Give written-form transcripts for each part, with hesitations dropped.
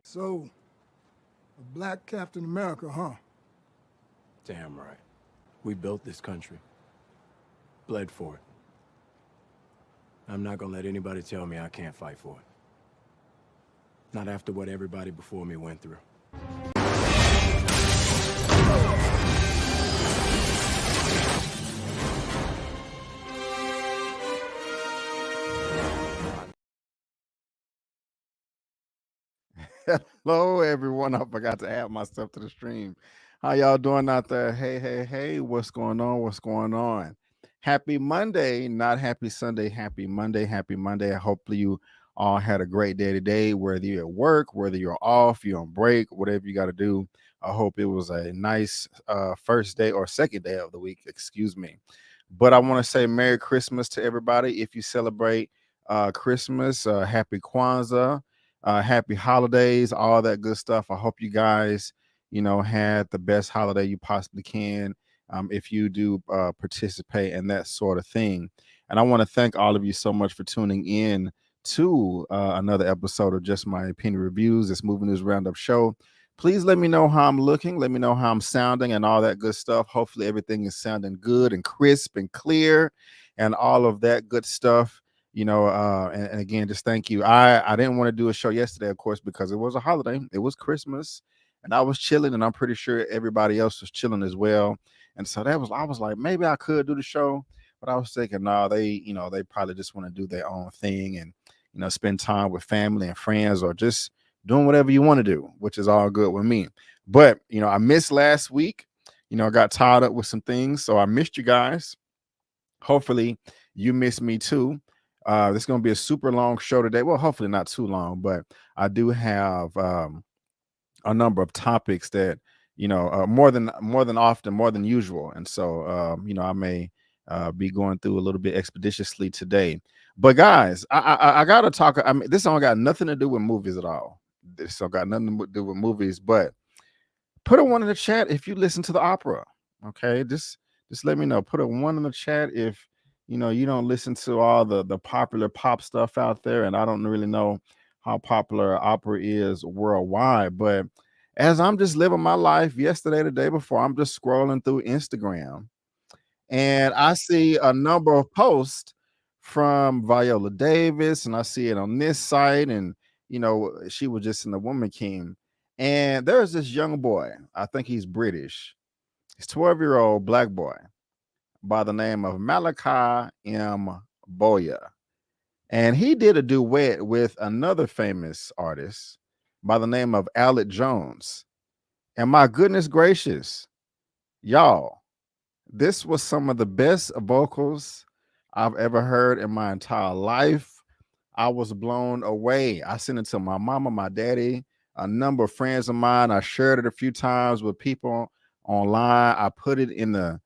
So, a black Captain America, huh? Damn right. We built this country. Bled for it. I'm not gonna let anybody tell me I can't fight for it. Not after what everybody before me went through. Hello, everyone. I forgot to add myself to the stream. How y'all doing out there? Hey, what's going on? What's going on? Happy Monday, not happy Sunday. Happy Monday. Hopefully you all had a great day today, whether you're at work, whether you're off, you're on break, whatever you got to do. I hope it was a nice first day or second day of the week, excuse me. But I want to say Merry Christmas to everybody. If you celebrate Christmas, happy Kwanzaa. Happy holidays, all that good stuff. I hope you guys, had the best holiday you possibly can if you do participate in that sort of thing. And I want to thank all of you so much for tuning in to another episode of Just My Opinion Reviews, this movie news roundup show. Please let me know how I'm looking. Let me know how I'm sounding and all that good stuff. Hopefully everything is sounding good and crisp and clear and all of that good stuff. And again, just thank you. I didn't want to do a show yesterday, of course, because it was a holiday. It was Christmas and I was chilling, and I'm pretty sure everybody else was chilling as well. And so I was like, maybe I could do the show, but I was thinking, no, they probably just want to do their own thing and, spend time with family and friends or just doing whatever you want to do, which is all good with me. But, I missed last week. I got tied up with some things, so I missed you guys. Hopefully you missed me too. This is going to be a super long show today. Well, hopefully not too long, but I do have a number of topics that more than often, more than usual, and so I may be going through a little bit expeditiously today. But guys, I gotta talk. I mean, this don't got nothing to do with movies at all. This don't got nothing to do with movies. But put a one in the chat if you listen to the opera. Okay, just let me know. Put a one in the chat if you don't listen to all the popular pop stuff out there, and I don't really know how popular opera is worldwide. But as I'm just living my life yesterday, the day before, I'm just scrolling through Instagram, and I see a number of posts from Viola Davis, and I see it on this site, and she was just in the Woman King. And there's this young boy, I think he's British. He's 12-year-old black boy by the name of Malakai M Bayoh. And he did a duet with another famous artist by the name of Elliot Jones. And my goodness gracious, y'all, this was some of the best vocals I've ever heard in my entire life. I was blown away. I sent it to my mama, my daddy, a number of friends of mine. I shared it a few times with people online. I put it in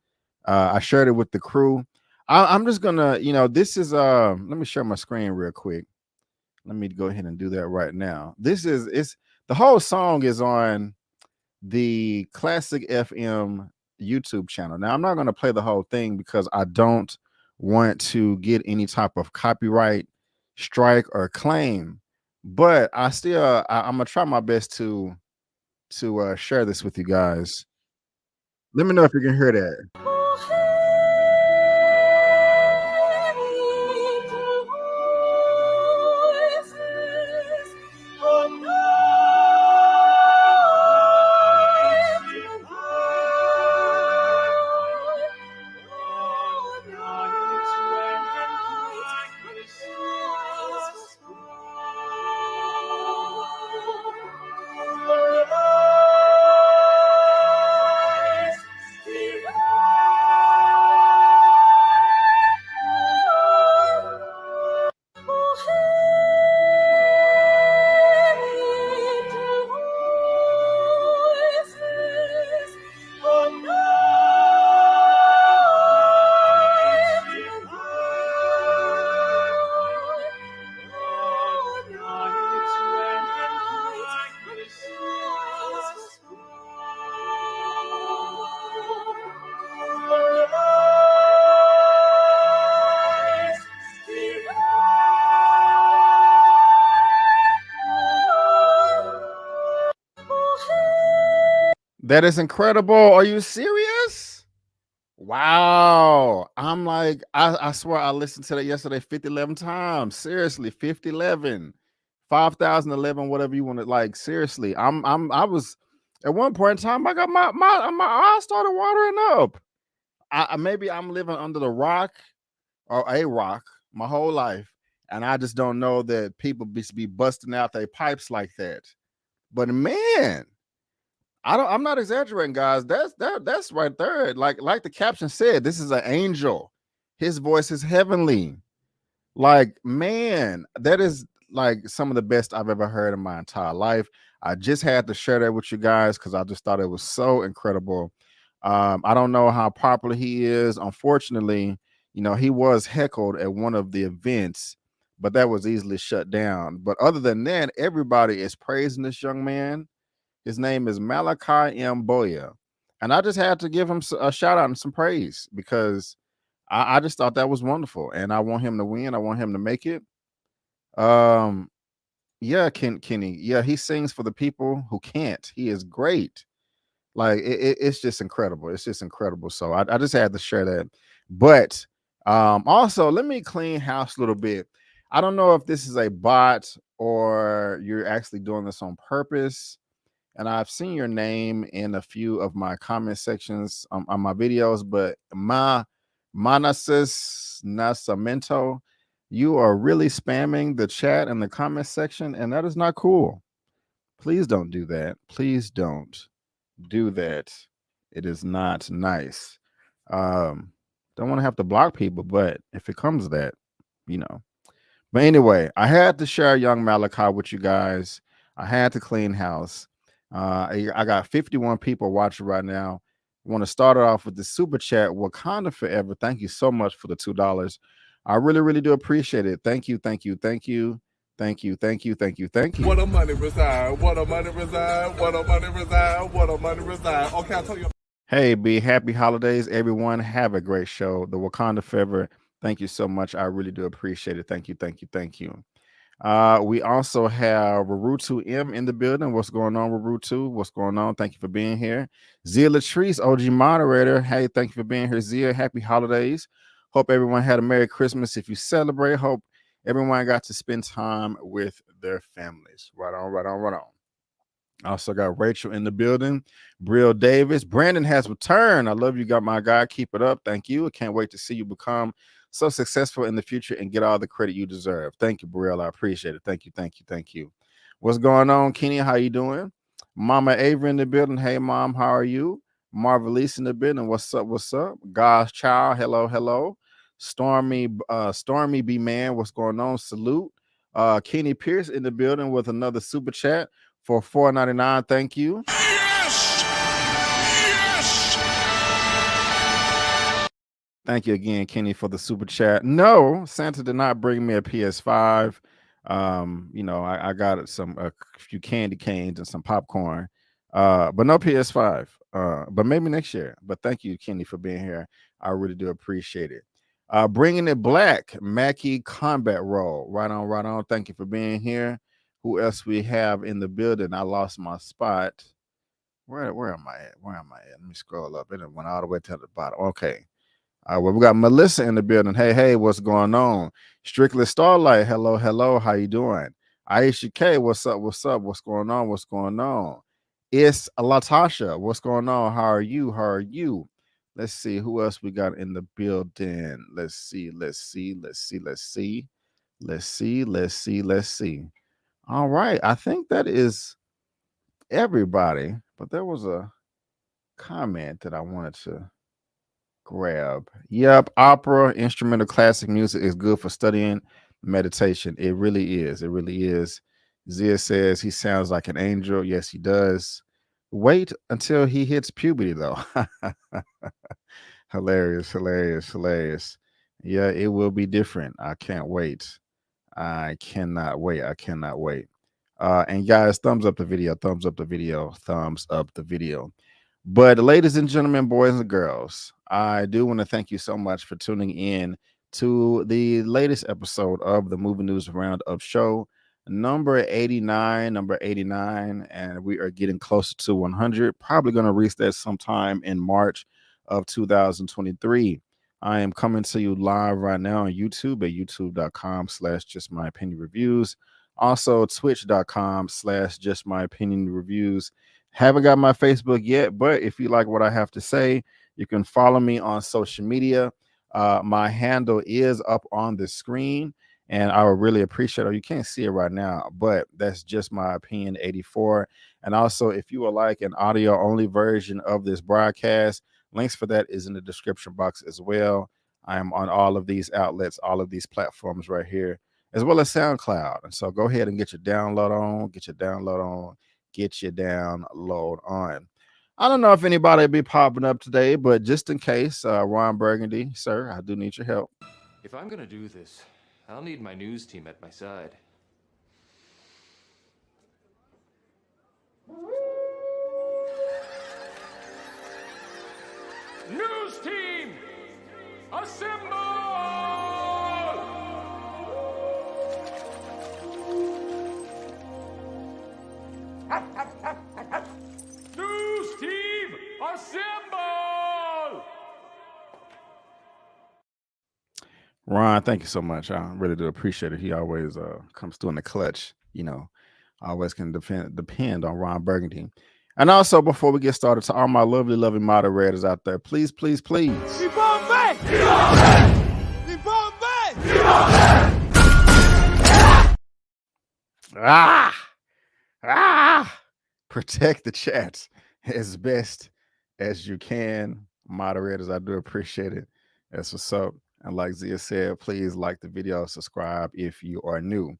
I shared it with the crew. I'm just gonna, this is let me share my screen real quick. Let me go ahead and do that right now. It's the whole song is on the Classic FM YouTube channel. Now I'm not going to play the whole thing because I don't want to get any type of copyright strike or claim, but I'm gonna try my best to share this with you guys. Let me know if you can hear that. That is incredible. Are you serious? Wow. I'm like, I swear I listened to that yesterday 5011 times. Seriously, 5011, 5011, whatever you want to, like, seriously. I was at one point in time, I got my eyes started watering up. Maybe I'm living under the rock or a rock my whole life, and I just don't know that people be busting out their pipes like that. But man, I'm not exaggerating, guys. That's right there. Like the caption said, this is an angel. His voice is heavenly. Like, man, that is like some of the best I've ever heard in my entire life. I just had to share that with you guys because I just thought it was so incredible. I don't know how popular he is. Unfortunately, he was heckled at one of the events, but that was easily shut down. But other than that, everybody is praising this young man. His name is Malakai M Bayoh. And I just had to give him a shout out and some praise because I just thought that was wonderful. And I want him to win. I want him to make it. Yeah, Kenny. Yeah, he sings for the people who can't. He is great. Like, it's just incredible. It's just incredible. So I just had to share that. But also, let me clean house a little bit. I don't know if this is a bot or you're actually doing this on purpose. And I've seen your name in a few of my comment sections on my videos, but Manasis Nasamento, you are really spamming the chat and the comment section, and that is not cool. Please don't do that. Please don't do that. It is not nice. Don't want to have to block people, but if it comes to that, But anyway, I had to share young Malakai with you guys. I had to clean house. I got 51 people watching right now. I want to start it off with the super chat. Wakanda forever. Thank you so much for the $2. I really, really do appreciate it. Thank you, thank you, thank you, thank you, thank you, thank you, thank you. What a money reside, what a money reside, what a money reside, what a money reside. Okay, I'll tell you. Hey, be happy holidays, everyone. Have a great show. The Wakanda forever. Thank you so much. I really do appreciate it. Thank you, thank you, thank you. We also have Rarutu M in the building. What's going on, Rarutu? What's going on? Thank you for being here. Zia Latrice, OG moderator. Hey, thank you for being here, Zia. Happy holidays. Hope everyone had a Merry Christmas. If you celebrate, hope everyone got to spend time with their families. Right on, right on, right on. Also got Rachel in the building. Brill Davis. Brandon has returned. I love you, got my guy. Keep it up. Thank you. I can't wait to see you become so successful in the future and get all the credit you deserve. Thank you, Brill. I appreciate it. Thank you, thank you, thank you. What's going on, Kenny? How you doing? Mama Avery in the building. Hey, Mom, how are you? Marvelise in the building. What's up? What's up? God's child. Hello, hello. Stormy B Man. What's going on? Salute. Kenny Pierce in the building with another super chat for $4.99. Thank you. Yes! Yes! Thank you again, Kenny, for the super chat. No, Santa did not bring me a PS5. I got a few candy canes and some popcorn, but no PS5. But maybe next year. But thank you, Kenny, for being here. I really do appreciate it. Bringing it black, Mackie Combat Roll. Right on, right on. Thank you for being here. Who else we have in the building? I lost my spot. Where am I at? Where am I at? Let me scroll up. It went all the way to the bottom. Okay. Well, we got Melissa in the building. Hey, what's going on? Strictly Starlight. Hello, hello. How you doing? Aisha K. What's up? What's up? What's going on? What's going on? It's Latasha. What's going on? How are you? How are you? Let's see who else we got in the building. Let's see. All right. I think that is everybody, but there was a comment that I wanted to grab. Yep, opera, instrumental classic music is good for studying meditation. It really is. It really is. Zia says he sounds like an angel. Yes, he does. Wait until he hits puberty, though. Hilarious. Yeah, it will be different. I can't wait. I cannot wait. And guys, thumbs up the video, thumbs up the video, thumbs up the video. But ladies and gentlemen, boys and girls, I do want to thank you so much for tuning in to the latest episode of the Movie News Roundup show, number 89, and we are getting closer to 100. Probably going to reach that sometime in March of 2023. I am coming to you live right now on YouTube at youtube.com/justmyopinionreviews. Also, twitch.com/justmyopinionreviews. Haven't got my Facebook yet, but if you like what I have to say, you can follow me on social media. My handle is up on the screen, and I would really appreciate it. You can't see it right now, but that's Just My Opinion 84. And also, if you would like an audio-only version of this broadcast, links for that is in the description box as well. I am on all of these outlets, all of these platforms right here, as well as SoundCloud. And so go ahead and get your download on. I don't know if anybody will be popping up today, but just in case, Ron Burgundy, sir, I do need your help. If I'm gonna do this, I'll need my news team at my side. News team, assemble! News team, assemble! Ron, thank you so much. I really do appreciate it. He always comes through in the clutch. I always can depend on Ron Burgundy. And also, before we get started, to all my lovely moderators out there, please. Protect the chat as best as you can. Moderators, I do appreciate it. That's what's up. And like Zia said, please like the video, subscribe if you are new.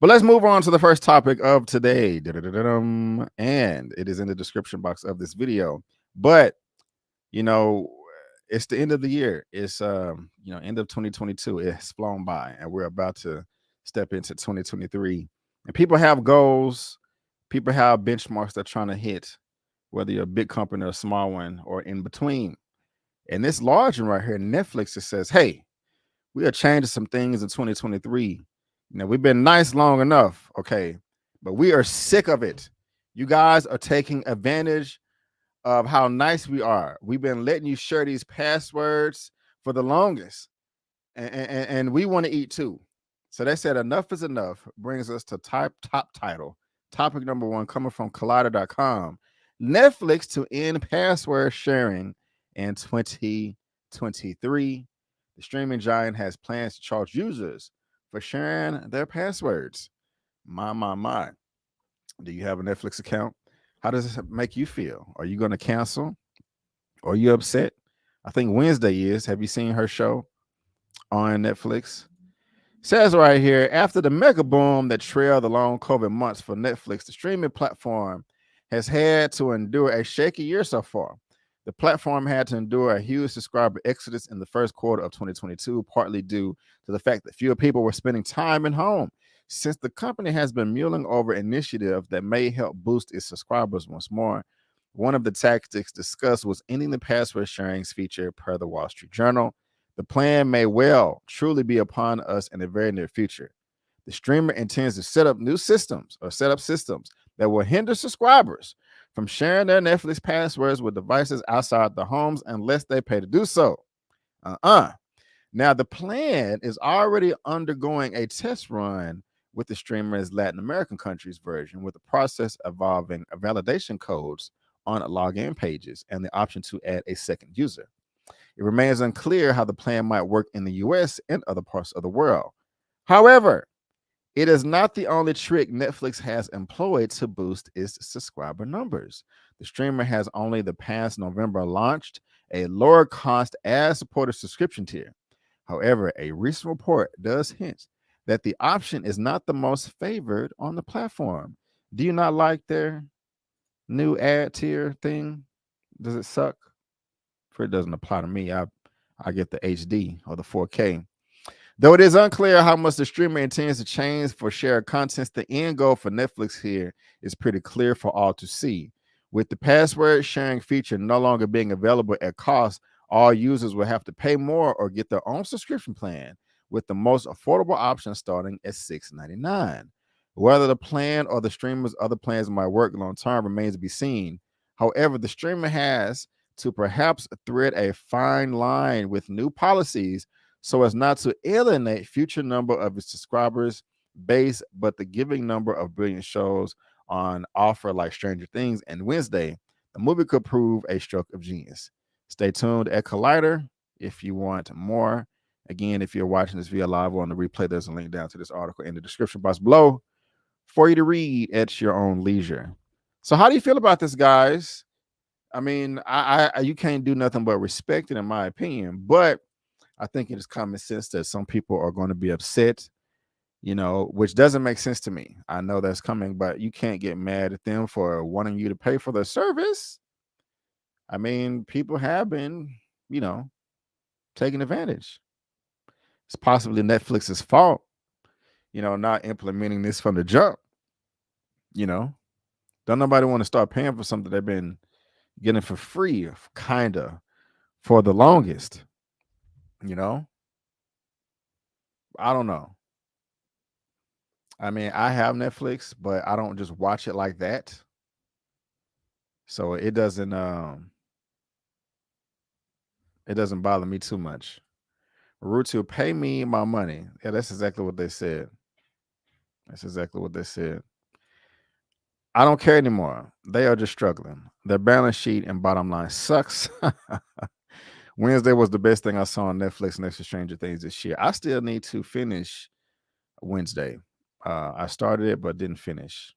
But let's move on to the first topic of today. And it is in the description box of this video. But, it's the end of the year. It's, end of 2022. It's flown by, and we're about to step into 2023. And people have goals. People have benchmarks they're trying to hit, whether you're a big company or a small one or in between. And this large one right here, Netflix, it says, hey, we are changing some things in 2023. We've been nice long enough, okay, but we are sick of it. You guys are taking advantage of how nice we are. We've been letting you share these passwords for the longest, and we want to eat too. So they said enough is enough. Brings us to top title. Topic number 1 coming from Collider.com. Netflix to end password sharing in 2023. The streaming giant has plans to charge users for sharing their passwords. My. Do you have a Netflix account? How does this make you feel? Are you going to cancel? Are you upset? I think Wednesday is. Have you seen her show on Netflix? Says right here, after the mega boom that trailed the long COVID months for Netflix, the streaming platform has had to endure a shaky year so far. The platform had to endure a huge subscriber exodus in the first quarter of 2022, partly due to the fact that fewer people were spending time at home. Since the company has been mulling over initiatives that may help boost its subscribers once more, one of the tactics discussed was ending the password sharing feature per the Wall Street Journal. The plan may well truly be upon us in the very near future. The streamer intends to set up systems that will hinder subscribers from sharing their Netflix passwords with devices outside the homes unless they pay to do so. Now, the plan is already undergoing a test run with the streamer's Latin American countries version, with the process involving validation codes on login pages and the option to add a second user. It remains unclear how the plan might work in the US and other parts of the world. However, it is not the only trick Netflix has employed to boost its subscriber numbers. The streamer has only the past November launched a lower cost ad-supported subscription tier. However, a recent report does hint that the option is not the most favored on the platform. Do you not like their new ad tier thing? Does it suck? It doesn't apply to me. I get the HD or the 4K. Though it is unclear how much the streamer intends to change for shared contents, the end goal for Netflix here is pretty clear for all to see. With the password sharing feature no longer being available at cost, all users will have to pay more or get their own subscription plan, with the most affordable option starting at $6.99. Whether the plan or the streamer's other plans might work long term remains to be seen. However, the streamer has to perhaps thread a fine line with new policies so as not to alienate future number of its subscribers base, but the giving number of brilliant shows on offer like Stranger Things and Wednesday, the movie could prove a stroke of genius. Stay tuned at Collider if you want more. Again, if you're watching this via live or on the replay, there's a link down to this article in the description box below for you to read at your own leisure. So how do you feel about this, guys? I mean, I you can't do nothing but respect it, in my opinion, but I think it is common sense that some people are going to be upset, which doesn't make sense to me. I know that's coming, but you can't get mad at them for wanting you to pay for their service. I mean, people have been, taking advantage. It's possibly Netflix's fault, not implementing this from the jump. Don't nobody want to start paying for something they've been getting for free, kind of, for the longest. I don't know. I mean, I have Netflix, but I don't just watch it like that. So it doesn't bother me too much. Root to pay me my money. Yeah, that's exactly what they said. I don't care anymore. They are just struggling. Their balance sheet and bottom line sucks. Wednesday was the best thing I saw on Netflix next to Stranger Things this year. I still need to finish Wednesday. I started it but didn't finish.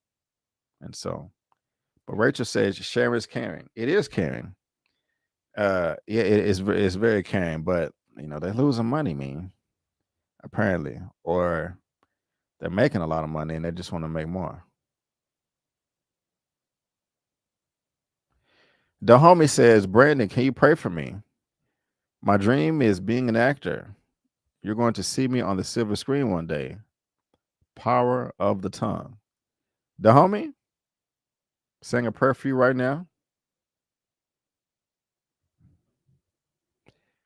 And so, but Rachel says sharing is caring. It is caring. Yeah, it's very caring, but they're losing money, apparently. Or They're making a lot of money and they just want to make more. The homie says, Brandon, can you pray for me? My dream is being an actor. You're going to see me on the silver screen one day. Power of the tongue. The homie saying a prayer for you right now.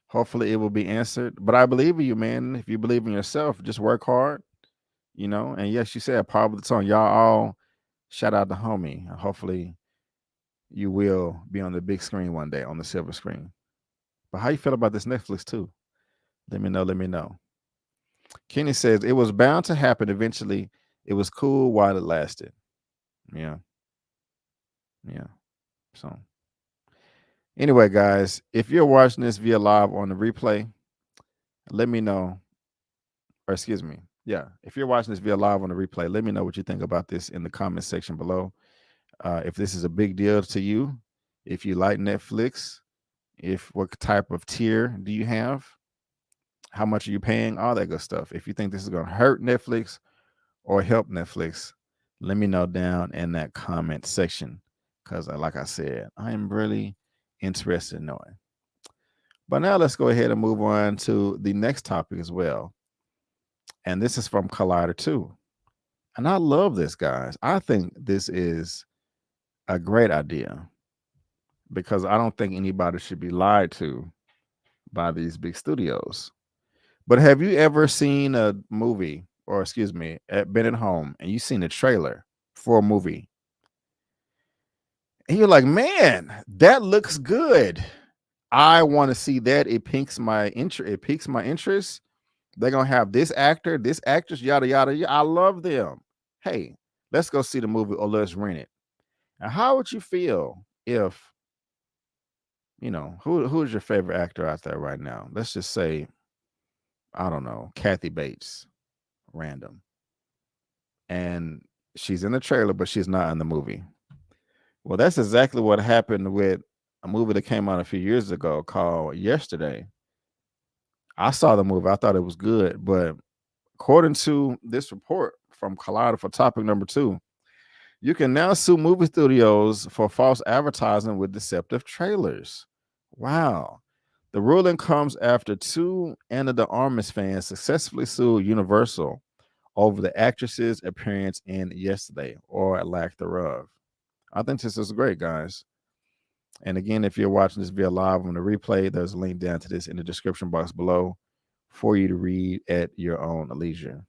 Hopefully it will be answered. But I believe in you, man. If you believe in yourself, just work hard, you know. And yes, you said power of the tongue. Y'all all shout out the homie. Hopefully you will be on the big screen one day, on the silver screen. But how you feel about this Netflix too? Let me know. Let me know. Kenny says it was bound to happen eventually. It was cool while it lasted. Yeah. Yeah. So anyway, guys, if you're watching this via live on the replay, let me know. Or excuse me. Yeah. If you're watching this via live on the replay, let me know what you think about this in the comment section below. If this is a big deal to you, if you like Netflix, what type of tier do you have? How much are you paying? All that good stuff. If you think this is going to hurt Netflix or help Netflix, let me know down in that comment section. Because like I said, I am really interested in knowing. But now let's go ahead and move on to the next topic as well. And this is from Collider 2. And I love this, guys. I think this is a great idea because I don't think anybody should be lied to by these big studios. But have you ever seen a movie, or excuse me, been at home and you've seen a trailer for a movie and you're like, man, that looks good. I want to see that. It piques my interest. It piques my interest. They're gonna have this actor, this actress, yada yada yada. I love them. Hey, let's go see the movie or let's rent it. And how would you feel if, you know, who is your favorite actor out there right now? Let's just say, I don't know, Kathy Bates, random. And she's in the trailer, but she's not in the movie. Well, that's exactly what happened with a movie that came out a few years ago called Yesterday. I saw the movie. I thought it was good. But according to this report from Collider for topic number 2, you can now sue movie studios for false advertising with deceptive trailers. Wow. The ruling comes after 2 Ana de Armas fans successfully sued Universal over the actress's appearance in Yesterday, or a lack thereof. I think this is great, guys. And again, if you're watching this via live on the replay, there's a link down to this in the description box below for you to read at your own leisure.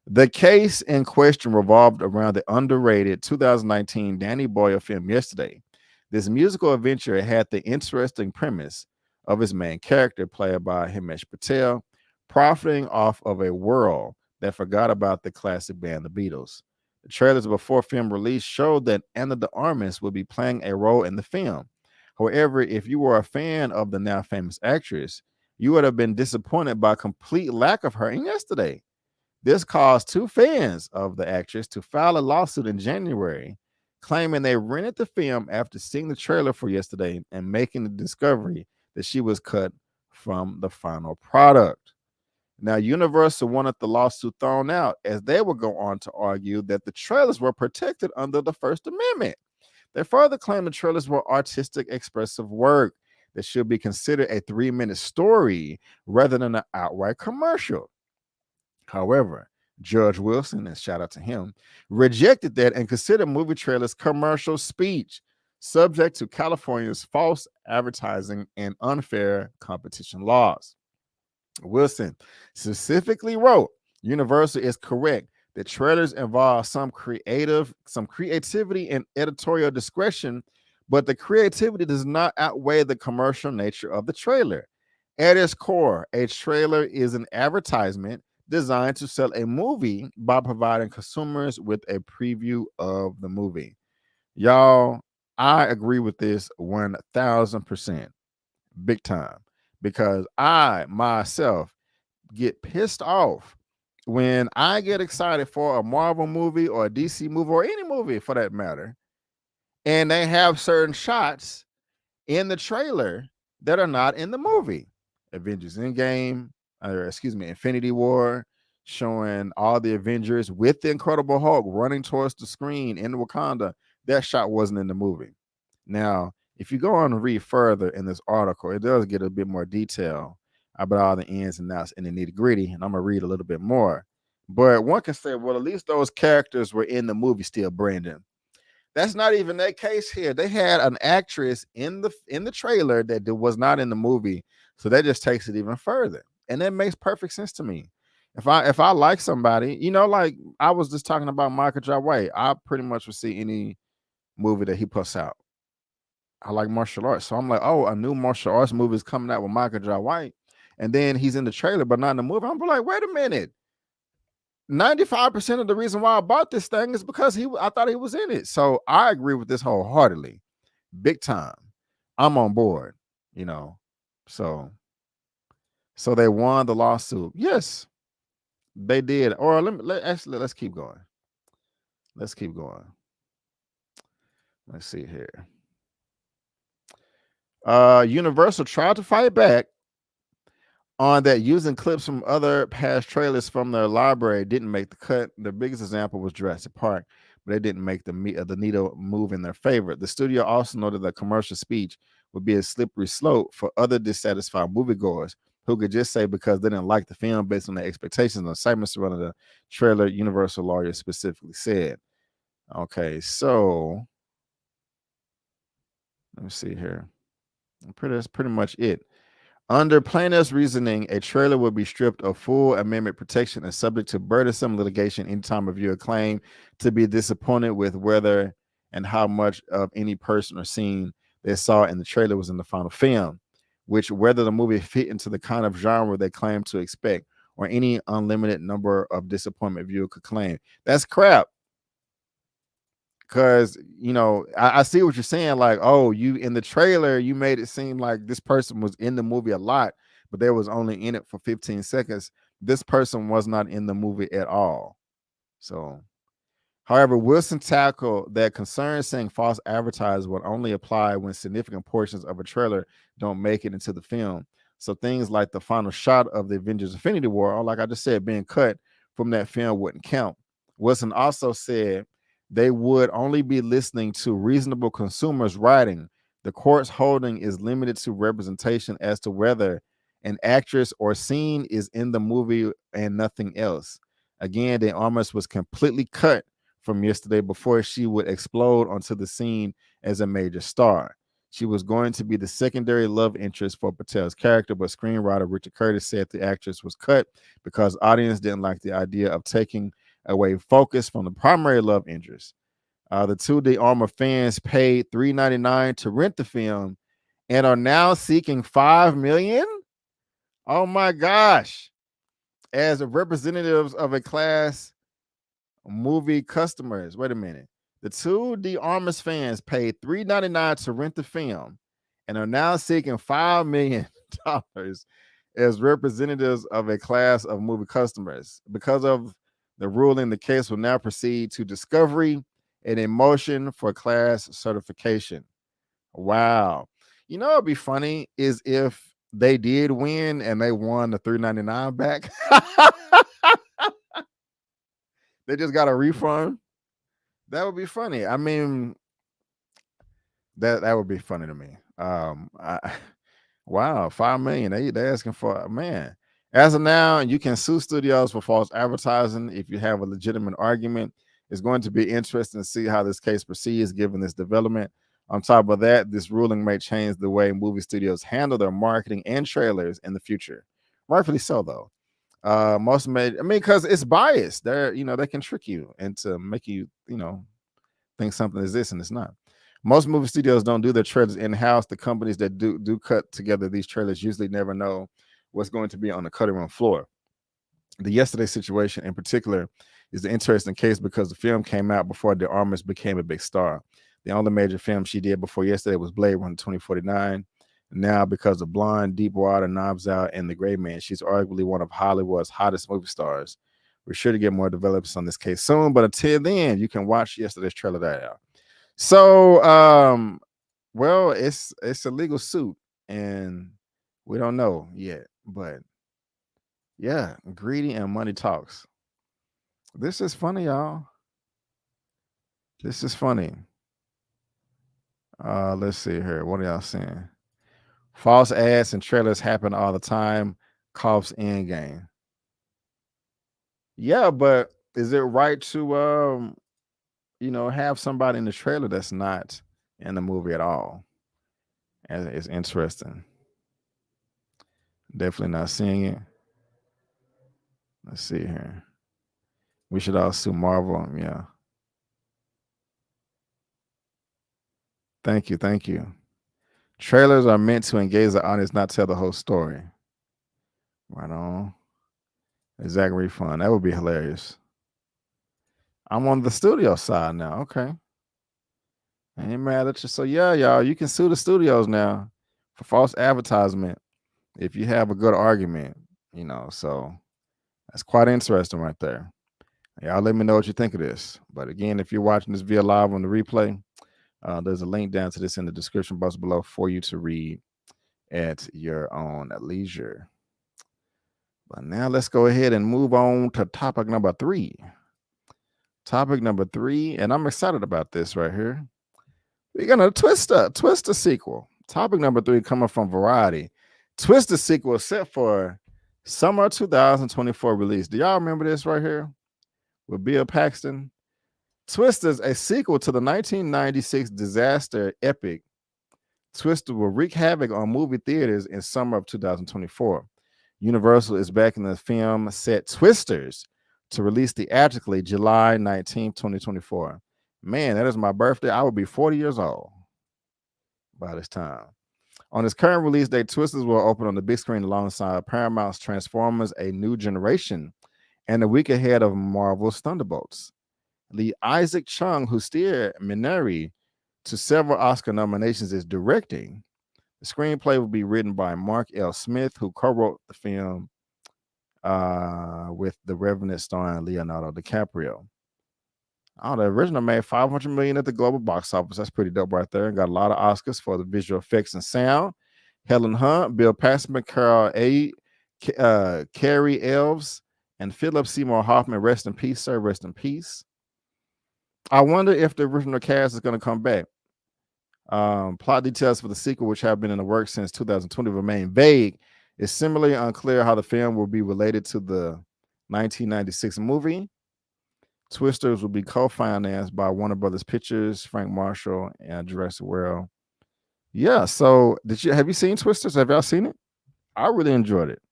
The case in question revolved around the underrated 2019 Danny Boyle film Yesterday. This musical adventure had the interesting premise of his main character, played by Himesh Patel, profiting off of a world that forgot about the classic band The Beatles. The trailers before film release showed that Ana de Armas would be playing a role in the film. However, if you were a fan of the now famous actress, you would have been disappointed by complete lack of her in Yesterday. This caused 2 fans of the actress to file a lawsuit in January, claiming they rented the film after seeing the trailer for Yesterday and making the discovery that she was cut from the final product. Now, Universal wanted the lawsuit thrown out, as they would go on to argue that the trailers were protected under the First Amendment. They further claimed the trailers were artistic, expressive work that should be considered a 3-minute story rather than an outright commercial. However, Judge Wilson, and shout out to him, rejected that and considered movie trailers commercial speech, subject to California's false advertising and unfair competition laws. Wilson specifically wrote, Universal is correct that trailers involve some creativity and editorial discretion, but the creativity does not outweigh the commercial nature of the trailer. At its core, a trailer is an advertisement designed to sell a movie by providing consumers with a preview of the movie. Y'all, I agree with this 1000%, big time, because I myself get pissed off when I get excited for a Marvel movie or a DC movie or any movie for that matter, and they have certain shots in the trailer that are not in the movie. Avengers Endgame, Infinity War, showing all the Avengers with the Incredible Hulk running towards the screen in Wakanda. That shot wasn't in the movie. Now, if you go on and read further in this article, it does get a bit more detail about all the ins and outs and the nitty gritty, and I'm gonna read a little bit more. But one can say, well, at least those characters were in the movie still, Brandon. That's not even that case here. They had an actress in the trailer that was not in the movie, so that just takes it even further, and that makes perfect sense to me. If I like somebody, like I was just talking about Michael Jai White, I pretty much would see any movie that he puts out. I like martial arts, so I'm like, oh, a new martial arts movie is coming out with Michael Jai White, and then he's in the trailer but not in the movie. I'm like, wait a minute. 95% of the reason why I bought this thing is because I thought he was in it. So I agree with this wholeheartedly. Big time. I'm on board, So they won the lawsuit. Yes, they did. Or let's keep going. Let's keep going. Let's see here. Universal tried to fight back on that using clips from other past trailers from their library didn't make the cut. The biggest example was Jurassic Park, but they didn't make the needle move in their favor. The studio also noted that commercial speech would be a slippery slope for other dissatisfied moviegoers who could just say because they didn't like the film based on their expectations and excitement surrounding the trailer, Universal lawyer specifically said. Okay, so let me see here. That's pretty much it. Under plaintiff's reasoning, a trailer will be stripped of full amendment protection and subject to burdensome litigation anytime a viewer claim to be disappointed with whether and how much of any person or scene they saw in the trailer was in the final film, which whether the movie fit into the kind of genre they claim to expect, or any unlimited number of disappointment viewer could claim. That's crap. Because, I see what you're saying. Like, oh, you in the trailer, you made it seem like this person was in the movie a lot, but they was only in it for 15 seconds. This person was not in the movie at all. So, however, Wilson tackled that concern, saying false advertising would only apply when significant portions of a trailer don't make it into the film. So things like the final shot of the Avengers Infinity War, or like I just said, being cut from that film wouldn't count. Wilson also said they would only be listening to reasonable consumers writing. The court's holding is limited to representation as to whether an actress or scene is in the movie and nothing else. Again, the Armas was completely cut from yesterday before she would explode onto the scene as a major star. She was going to be the secondary love interest for Patel's character, but screenwriter Richard Curtis said the actress was cut because audience didn't like the idea of taking away focus from the primary love interest. The 2D Armor fans paid $3.99 to rent the film and are now seeking $5 million. Oh my gosh! As representatives of a class movie customers. Wait a minute. The 2D Armors fans paid $3.99 to rent the film and are now seeking $5 million as representatives of a class of movie customers. Because of the ruling, the case will now proceed to discovery and a motion for class certification. Wow. What'd be funny is if they did win and they won the $3.99 back. They just got a refund. That would be funny. I mean, that would be funny to me. Wow, $5 million. They asking for, man. As of now, you can sue studios for false advertising if you have a legitimate argument. It's going to be interesting to see how this case proceeds given this development. On top of that, this ruling may change the way movie studios handle their marketing and trailers in the future. Rightfully so, though. Because it's biased. They can trick you into make you, think something is this and it's not. Most movie studios don't do their trailers in-house. The companies that do cut together these trailers usually never know what's going to be on the cutting room floor. The Yesterday situation in particular is the interesting case because the film came out before the Armors became a big star. The only major film she did before Yesterday was Blade Runner 2049. Now, because of Blonde, Deepwater, Knives Out, and The Gray Man, she's arguably one of Hollywood's hottest movie stars. We're sure to get more developments on this case soon, but until then, you can watch yesterday's trailer that out. So, well, it's a legal suit, and we don't know yet, but Yeah, greedy and money talks. This is funny, y'all. This is funny. Let's see here. What are y'all saying? False ads and trailers happen all the time. Coughs end game. Yeah, but is it right to have somebody in the trailer that's not in the movie at all? And it's interesting. Definitely not seeing it. Let's see here. We should all sue Marvel. Yeah. Thank you. Thank you. Trailers are meant to engage the audience, not tell the whole story. Right on. Exact refund. That would be hilarious. I'm on the studio side now. Okay. I ain't mad at you. So yeah, y'all, you can sue the studios now for false advertisement if you have a good argument, so that's quite interesting right there. Y'all let me know what you think of this. But again, if you're watching this via live on the replay, there's a link down to this in the description box below for you to read at your own leisure. But now let's go ahead and move on to topic number 3. Topic number 3, and I'm excited about this right here. We're gonna Twister sequel. Topic number 3 coming from Variety. Twister sequel set for summer 2024 release. Do y'all remember this right here with Bill Paxton? Twister's a sequel to the 1996 disaster epic. Twister will wreak havoc on movie theaters in summer of 2024. Universal is backing the film set Twisters to release theatrically July 19, 2024. Man, that is my birthday. I will be 40 years old by this time. On its current release date, Twisters will open on the big screen alongside Paramount's Transformers: A New Generation and a week ahead of Marvel's Thunderbolts. Lee Isaac Chung, who steered Minari to several Oscar nominations, is directing. The screenplay will be written by Mark L. Smith, who co-wrote the film with The Revenant starring Leonardo DiCaprio. Oh, the original made $500 million at the global box office. That's pretty dope right there. Got a lot of Oscars for the visual effects and sound. Helen Hunt, Bill Paxton, Carol A, Carrie Elves, and Philip Seymour Hoffman. Rest in peace, sir. Rest in peace. I wonder if the original cast is going to come back. Plot details for the sequel, which have been in the works since 2020, remain vague. It's similarly unclear how the film will be related to the 1996 movie. Twisters will be co-financed by Warner Brothers Pictures, Frank Marshall, and Jurassic World. Yeah, so have you seen Twisters? Have y'all seen it? I really enjoyed it.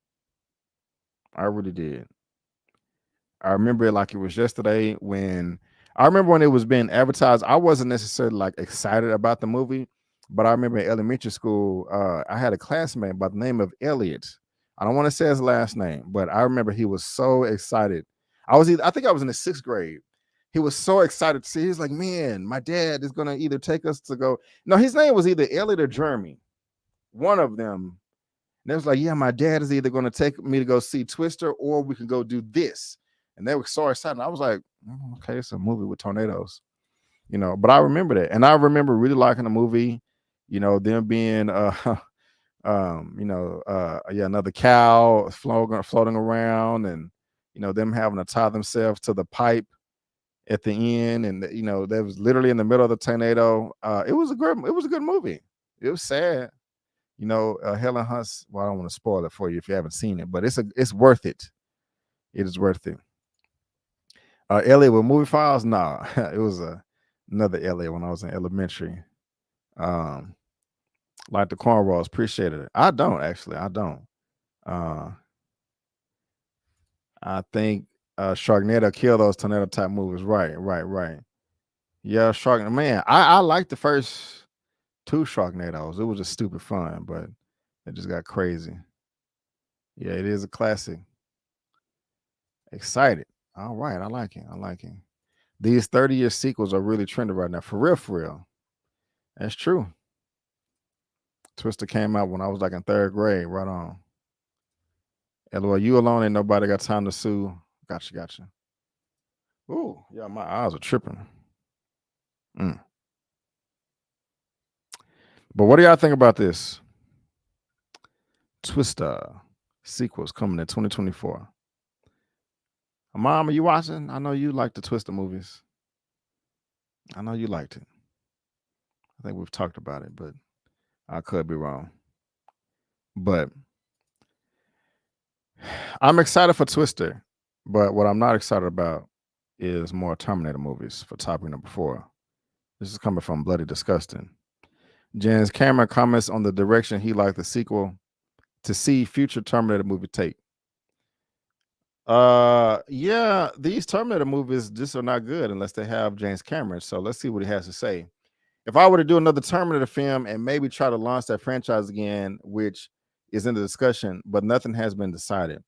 I really did. I remember it like it was yesterday when it was being advertised. I wasn't necessarily like excited about the movie, but I remember in elementary school, I had a classmate by the name of Elliot. I don't want to say his last name, but I remember he was so excited. I think I was in the 6th grade. He was so excited to see. He was like, man, my dad is going to either take us to go. No, his name was either Elliot or Jeremy. One of them. And they was like, yeah, my dad is either going to take me to go see Twister or we can go do this. And they were so excited. I was like, okay, it's a movie with tornadoes. But I remember that. And I remember really liking the movie, them being another cow floating around, and them having to tie themselves to the pipe at the end, and that was literally in the middle of the tornado. It was a good movie. It was sad. Helen Hunt's, well, I don't want to spoil it for you if you haven't seen it, but it's worth it. It is worth it. Elliot with Movie Files? Nah, it was another Elliot when I was in elementary. Like the cornrows, appreciated it. I don't. I think Sharknado killed those tornado type movies. Right. Yeah, Sharknado. Man, I liked the first 2 Sharknadoes. It was just stupid fun, but it just got crazy. Yeah, it is a classic. Excited. All right, I like it. These 30-year sequels are really trending right now. For real. That's true. Twister came out when I was like in 3rd grade. Right on. LOL, you alone, ain't nobody got time to sue. Gotcha. Ooh, yeah, my eyes are tripping. But what do y'all think about this? Twister sequels coming in 2024. Mom, are you watching? I know you like the Twister movies. I know you liked it. I think we've talked about it, but I could be wrong. But I'm excited for Twister, but what I'm not excited about is more Terminator movies for topic number 4. This is coming from Bloody Disgusting. James Cameron comments on the direction he liked the sequel to see future Terminator movie take. Yeah, these Terminator movies just are not good unless they have James Cameron. So let's see what he has to say. If I were to do another Terminator film and maybe try to launch that franchise again, which is in the discussion, but nothing has been decided,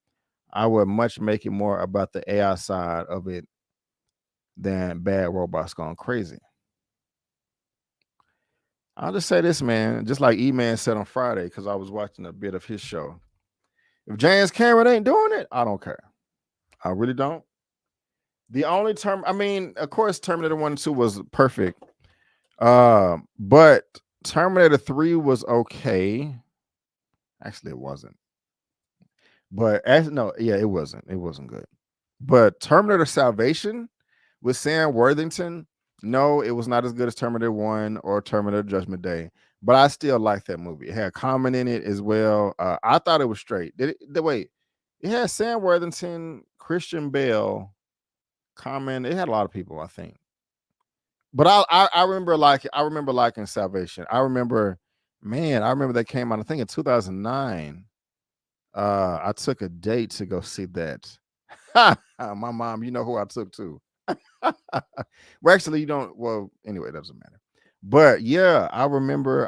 I would much make it more about the AI side of it than bad robots going crazy. I'll just say this, man, just like Eman said on Friday, because I was watching a bit of his show. If James Cameron ain't doing it, I don't care. I really don't. The only of course, Terminator 1 and 2 was perfect. But Terminator 3 was okay. Actually, it wasn't. But it wasn't. It wasn't good. But Terminator Salvation with Sam Worthington, no, it was not as good as Terminator 1 or Terminator Judgment Day. But I still like that movie. It had Common in it as well. I thought it was straight. Wait, it had Sam Worthington, Christian Bale, Common. It had a lot of people, I think. But I remember liking Salvation. I remember that came out, I think, in 2009. I took a date to go see that. My mom, you know who I took to. Well, actually, you don't. Well, anyway, it doesn't matter. But yeah, I remember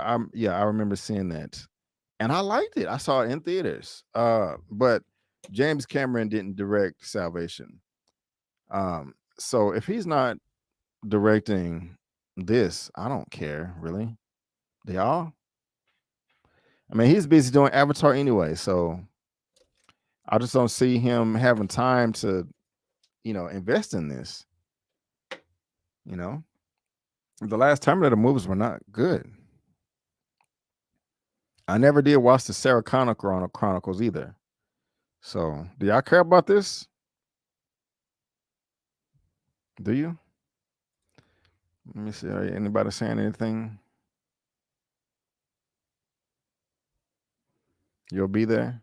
seeing that, and I liked it. I saw it in theaters. But James Cameron didn't direct Salvation. So if he's not directing this, I don't care, really. They all. I mean, he's busy doing Avatar anyway, so I just don't see him having time to, invest in this. The last Terminator movies were not good. I never did watch the Sarah Connor Chronicles either. So, do y'all care about this? Do you? Let me see. Anybody saying anything? You'll be there?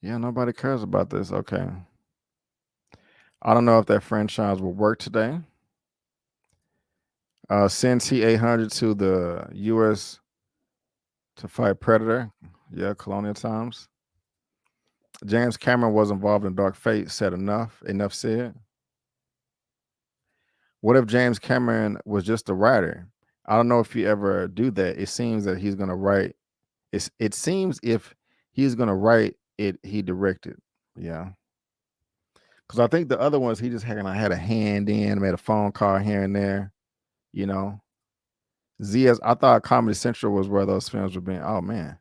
Yeah, nobody cares about this. Okay. I don't know if that franchise will work today. Send T-800 to the U.S. to fight Predator. Yeah, colonial times. James Cameron was involved in Dark Fate. Said enough. Enough said. What if James Cameron was just a writer? I don't know if you ever do that. It seems that he's going to write. It seems if he's going to write it, he directed. Yeah. Because I think the other ones, he just had a hand in, made a phone call here and there. I thought Comedy Central was where those films were being. Oh, man.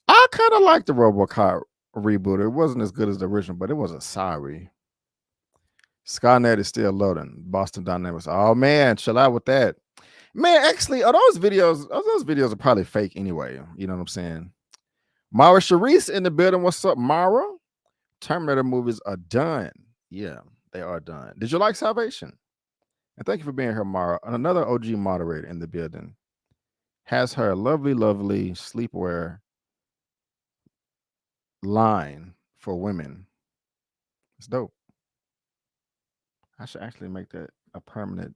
I kind of liked the RoboCop reboot. It wasn't as good as the original, but it wasn't sorry. Skynet is still loading. Boston Dynamics. Oh, man, chill out with that. Man, actually, those videos are probably fake anyway. You know what I'm saying? Mara Sharice in the building. What's up, Mara? Terminator movies are done. Yeah, they are done. Did you like Salvation? And thank you for being here, Mara. And another OG moderator in the building has her lovely, lovely sleepwear line for women. It's dope. I should actually make that a permanent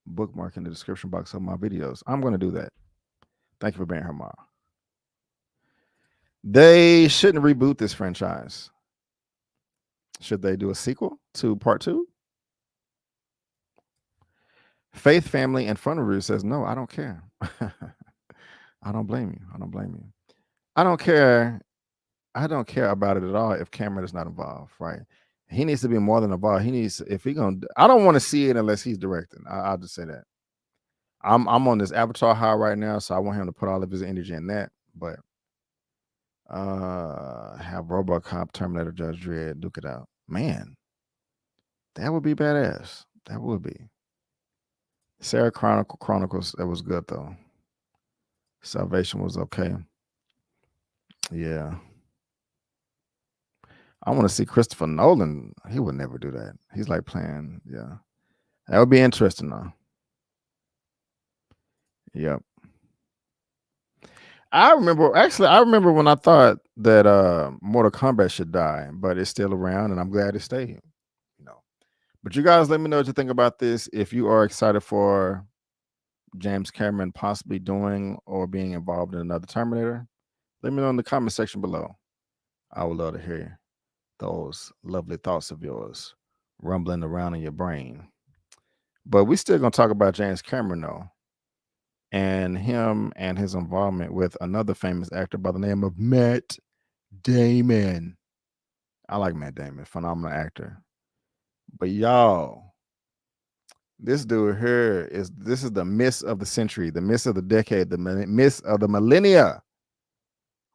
bookmark in the description box of my videos. I'm going to do that. Thank you for being here, Mara. They shouldn't reboot this franchise. Should they do a sequel to part 2? Faith, Family, and Fun Review says, no, I don't care. I don't blame you. I don't blame you. I don't care. I don't care about it at all if Cameron is not involved, right? He needs to be more than involved. I don't want to see it unless he's directing. I'll just say that. I'm on this Avatar high right now, so I want him to put all of his energy in that. But have RoboCop, Terminator, Judge Dredd duke it out. Man, that would be badass. That would be. Sarah Chronicles, that was good though. Salvation was okay. Yeah. I want to see Christopher Nolan. He would never do that. He's like playing, yeah. That would be interesting though. Yep. I remember when I thought that Mortal Kombat should die, but it's still around and I'm glad it stayed. You know. But you guys let me know what you think about this. If you are excited for James Cameron possibly doing or being involved in another Terminator, let me know in the comment section below. I would love to hear those lovely thoughts of yours rumbling around in your brain. But we still gonna talk about James Cameron though, and him and his involvement with another famous actor by the name of Matt Damon. I like Matt Damon, phenomenal actor. But y'all, this dude here is the miss of the century, the miss of the decade, the miss of the millennia.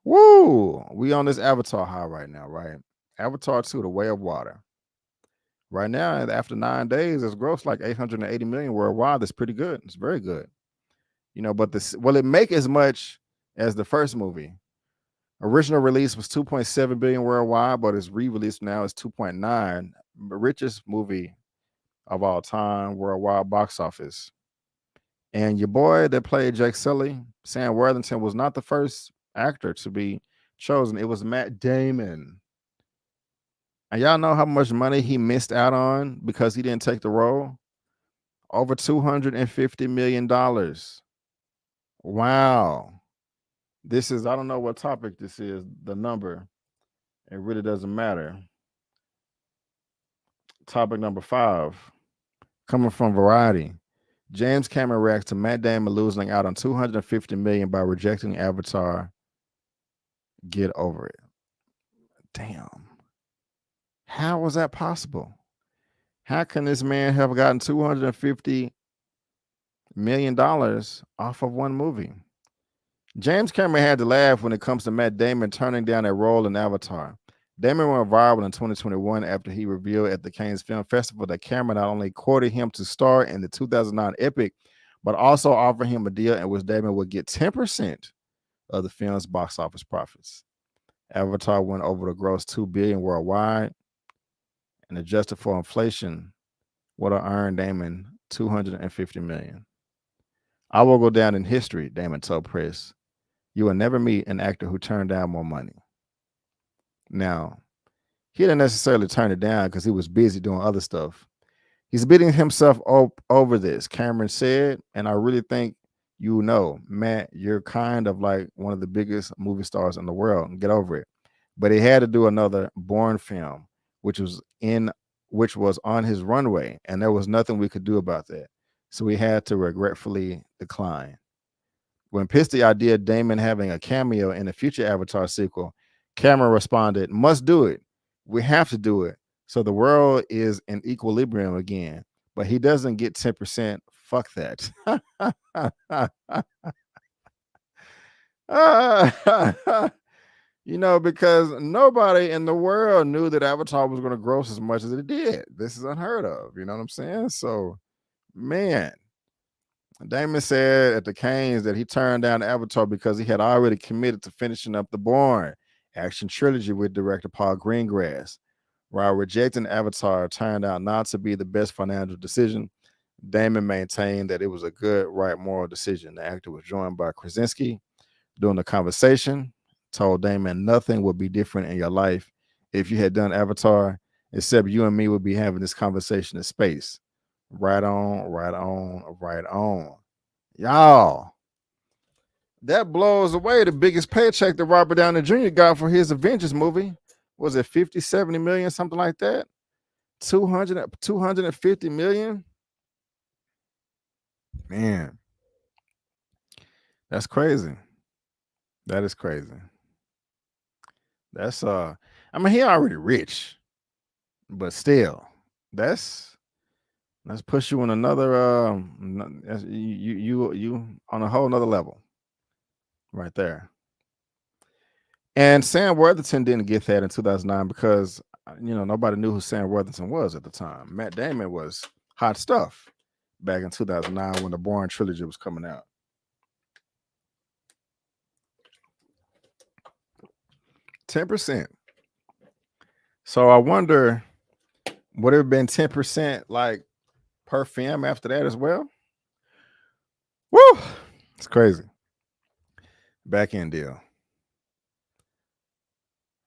Woo! We on this Avatar high right now, right? Avatar 2, The Way of Water. Right now, after 9 days, it's grossed like 880 million worldwide. That's pretty good. It's very good. You know, but will it make as much as the first movie? Original release was 2.7 billion worldwide, but its re-release now is 2.9. Richest movie of all time, worldwide box office. And your boy that played Jake Sully, Sam Worthington, was not the first actor to be chosen. It was Matt Damon. And y'all know how much money he missed out on because he didn't take the role? Over $250 million. Wow. This is, I don't know what topic this is, the number. It really doesn't matter. Topic number 5, coming from Variety. James Cameron reacts to Matt Damon losing out on $250 million by rejecting Avatar. Get over it. Damn. How was that possible? How can this man have gotten $250 million off of one movie? James Cameron had to laugh when it comes to Matt Damon turning down a role in Avatar. Damon went viral in 2021 after he revealed at the Cannes Film Festival that Cameron not only courted him to star in the 2009 epic, but also offered him a deal in which Damon would get 10% of the film's box office profits. Avatar went over to gross $2 billion worldwide, and adjusted for inflation, would have earned Damon $250 million. I will go down in history, Damon told press. You will never meet an actor who turned down more money. Now, he didn't necessarily turn it down because he was busy doing other stuff. He's beating himself up over this, Cameron said, and I really think you know, Matt, you're kind of like one of the biggest movie stars in the world. Get over it. But he had to do another Bourne film, which was on his runway, and there was nothing we could do about that. So he had to regretfully decline. When pitched the idea of Damon having a cameo in a future Avatar sequel, Cameron responded, "Must do it. We have to do it. So the world is in equilibrium again. But he doesn't get 10%. Fuck that." You know, because nobody in the world knew that Avatar was going to gross as much as it did. This is unheard of. You know what I'm saying? So, man, Damon said at the Cannes that he turned down Avatar because he had already committed to finishing up the Bourne action trilogy with director Paul Greengrass. While rejecting Avatar turned out not to be the best financial decision, Damon maintained that it was a good, right moral decision. The actor was joined by Krasinski during the conversation, told Damon nothing would be different in your life if you had done Avatar, except you and me would be having this conversation in space. Right on, right on, right on. Y'all, that blows away the biggest paycheck that Robert Downey Jr. got for his Avengers movie. Was it 50, 70 million, something like that? 250 million? Man, that's crazy. That is crazy. That's I mean, he already rich, but still, let's push you in another you on a whole nother level right there. And Sam Worthington didn't get that in 2009 because, you know, nobody knew who Sam Worthington was at the time. Matt Damon was hot stuff. back in 2009 when the Bourne trilogy was coming out. %. So I wonder, would it have been 10% like per film after that as well? Woo! It's crazy. Back end deal.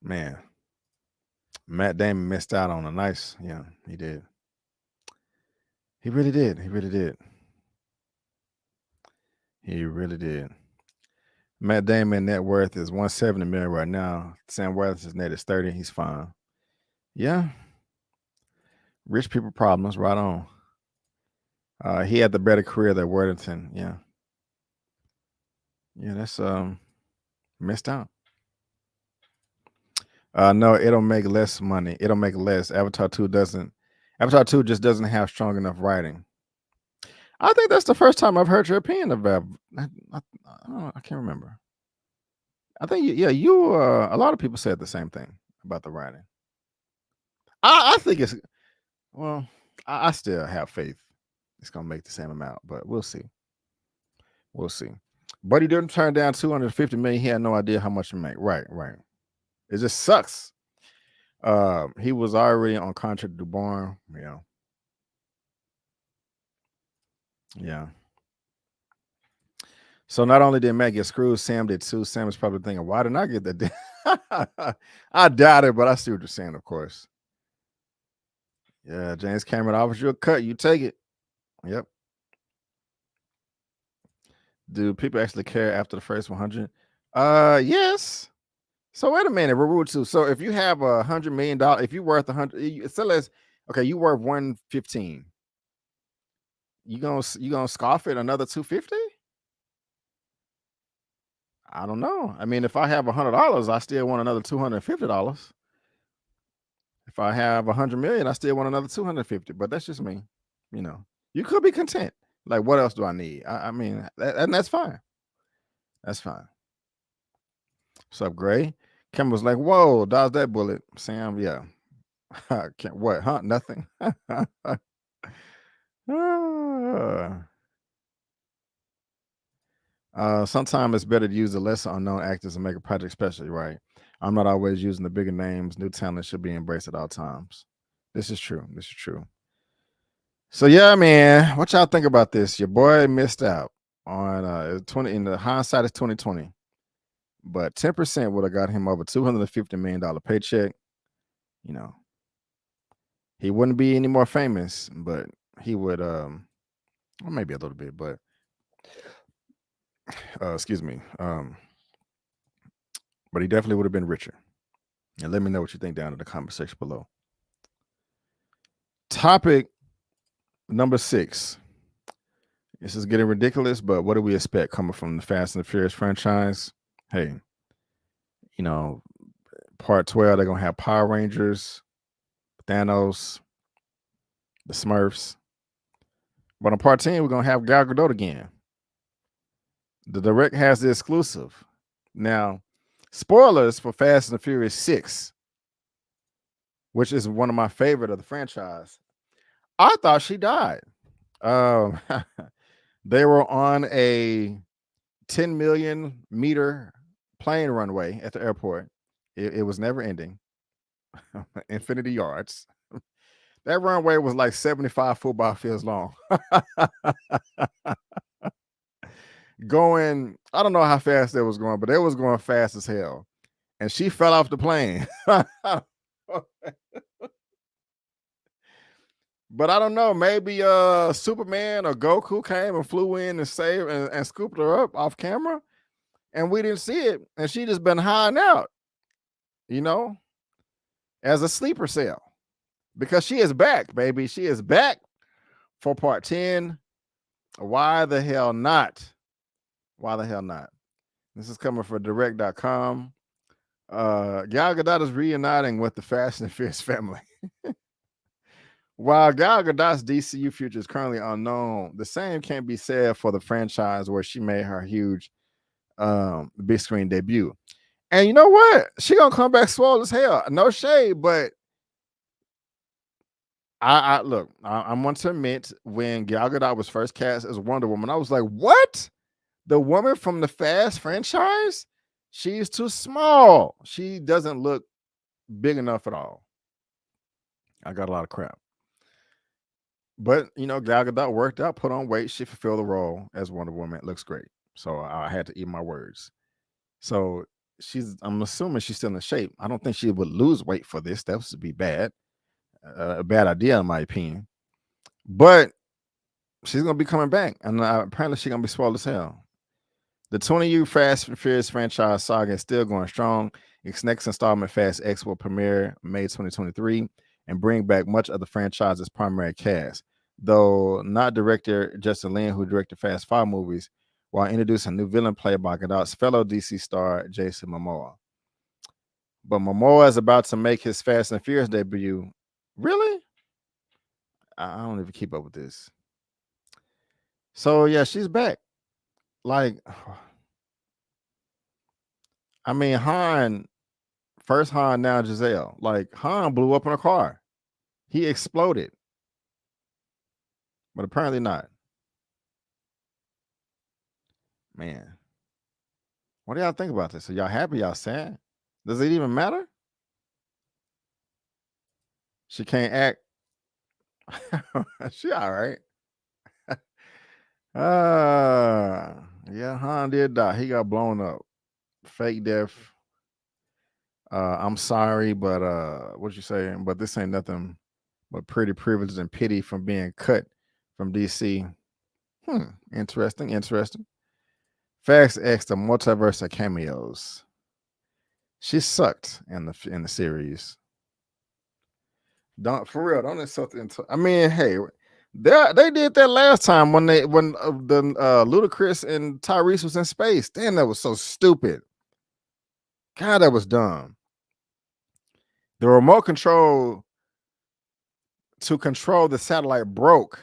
Man. Matt Damon missed out on a nice, yeah, he did. He really did. He really did. He really did. Matt Damon net worth is $170 million right now. Sam Worthington's net is 30. He's fine. Yeah. Rich people problems, right on. He had the better career than Worthington. Yeah. Yeah, that's missed out. No, it'll make less money. It'll make less. Avatar 2 just doesn't have strong enough writing. I think that's the first time I've heard your opinion of that. I can't remember. I think you a lot of people said the same thing about the writing. I think it's, well, I still have faith it's gonna make the same amount, but we'll see. We'll see. But he didn't turn down $250 million. He had no idea how much to make. Right. It just sucks. He was already on contract to Bourne. Yeah. So not only did Matt get screwed, Sam did too. Sam is probably thinking, why didn't I get that? I doubt it, but I see what you're saying, of course. Yeah, James Cameron offers you a cut. You take it. Yep. Do people actually care after the first 100? Yes. So wait a minute, Reviewz. So if you have $100 million, if you're worth 100, so let's, okay, you worth 115. You gonna scoff at another 250? I don't know. I mean, if I have $100, I still want another $250. If I have 100 million, I still want another 250. But that's just me. You could be content. Like, what else do I need? I mean, and that's fine. That's fine. What's up, Gray? Kim was like, whoa, dodge that bullet. Sam, yeah. Can't, what, huh? Nothing. Sometimes it's better to use the lesser unknown actors and make a project special, right? I'm not always using the bigger names. New talent should be embraced at all times. This is true. This is true. So yeah, man, what y'all think about this? Your boy missed out on 20 in the hindsight is 2020, but 10% would have got him over $250 million paycheck. He wouldn't be any more famous, but he would, or maybe a little bit, but excuse me, but he definitely would have been richer. And let me know what you think down in the comment section below. Topic number 6. This is getting ridiculous, but what do we expect coming from the Fast and the Furious franchise? Hey, part 12, they're gonna have Power Rangers, Thanos, the Smurfs. But on part 10, we're gonna have Gal Gadot again. The direct has the exclusive. Now, spoilers for Fast and the Furious 6, which is one of my favorite of the franchise. I thought she died. They were on a 10 million meter plane runway at the airport. It was never ending. Infinity yards. That runway was like 75 football fields long. Going, I don't know how fast it was going, but it was going fast as hell. And she fell off the plane. But I don't know, maybe Superman or Goku came and flew in and saved and scooped her up off camera, and we didn't see it, and she just been hiding out, as a sleeper cell, because she is back, baby. She is back for part 10. Why the hell not? Why the hell not? This is coming from direct.com. Gal Gadot is reuniting with the Fast and Furious family. While Gal Gadot's DCU future is currently unknown, the same can't be said for the franchise where she made her huge big screen debut. And you know what? She gonna come back swole as hell. No shade, but I look, I'm going to admit, when Gal Gadot was first cast as Wonder Woman, I was like, what? The woman from the Fast franchise? She's too small. She doesn't look big enough at all. I got a lot of crap. But, Gal Gadot worked out, put on weight. She fulfilled the role as Wonder Woman. It looks great. So I had to eat my words. So I'm assuming she's still in shape. I don't think she would lose weight for this. That would be bad. A bad idea, in my opinion. But she's going to be coming back. And apparently she's going to be swole as hell. The 20-year Fast and Furious franchise saga is still going strong. Its next installment, Fast X, will premiere May 2023 and bring back much of the franchise's primary cast, though not director Justin Lin, who directed Fast 5 movies, while introducing a new villain played by Gadot's fellow DC star Jason Momoa. But Momoa is about to make his Fast and Furious debut. Really? I don't even keep up with this. So yeah, she's back. Like, I mean, Han, first Han, now Giselle. Like, Han blew up in a car. He exploded. But apparently not. Man. What do y'all think about this? Are y'all happy? Y'all sad? Does it even matter? She can't act. She all right. Yeah, Han did die. He got blown up. Fake death. I'm sorry, but what you saying? But this ain't nothing but pretty privilege and pity from being cut from DC. Interesting. Fast X, the multiverse of cameos. She sucked in the series. Don't insult the I mean, hey, they did that last time when the Ludacris and Tyrese was in space. Damn, that was so stupid. God, that was dumb. The remote control to control the satellite broke.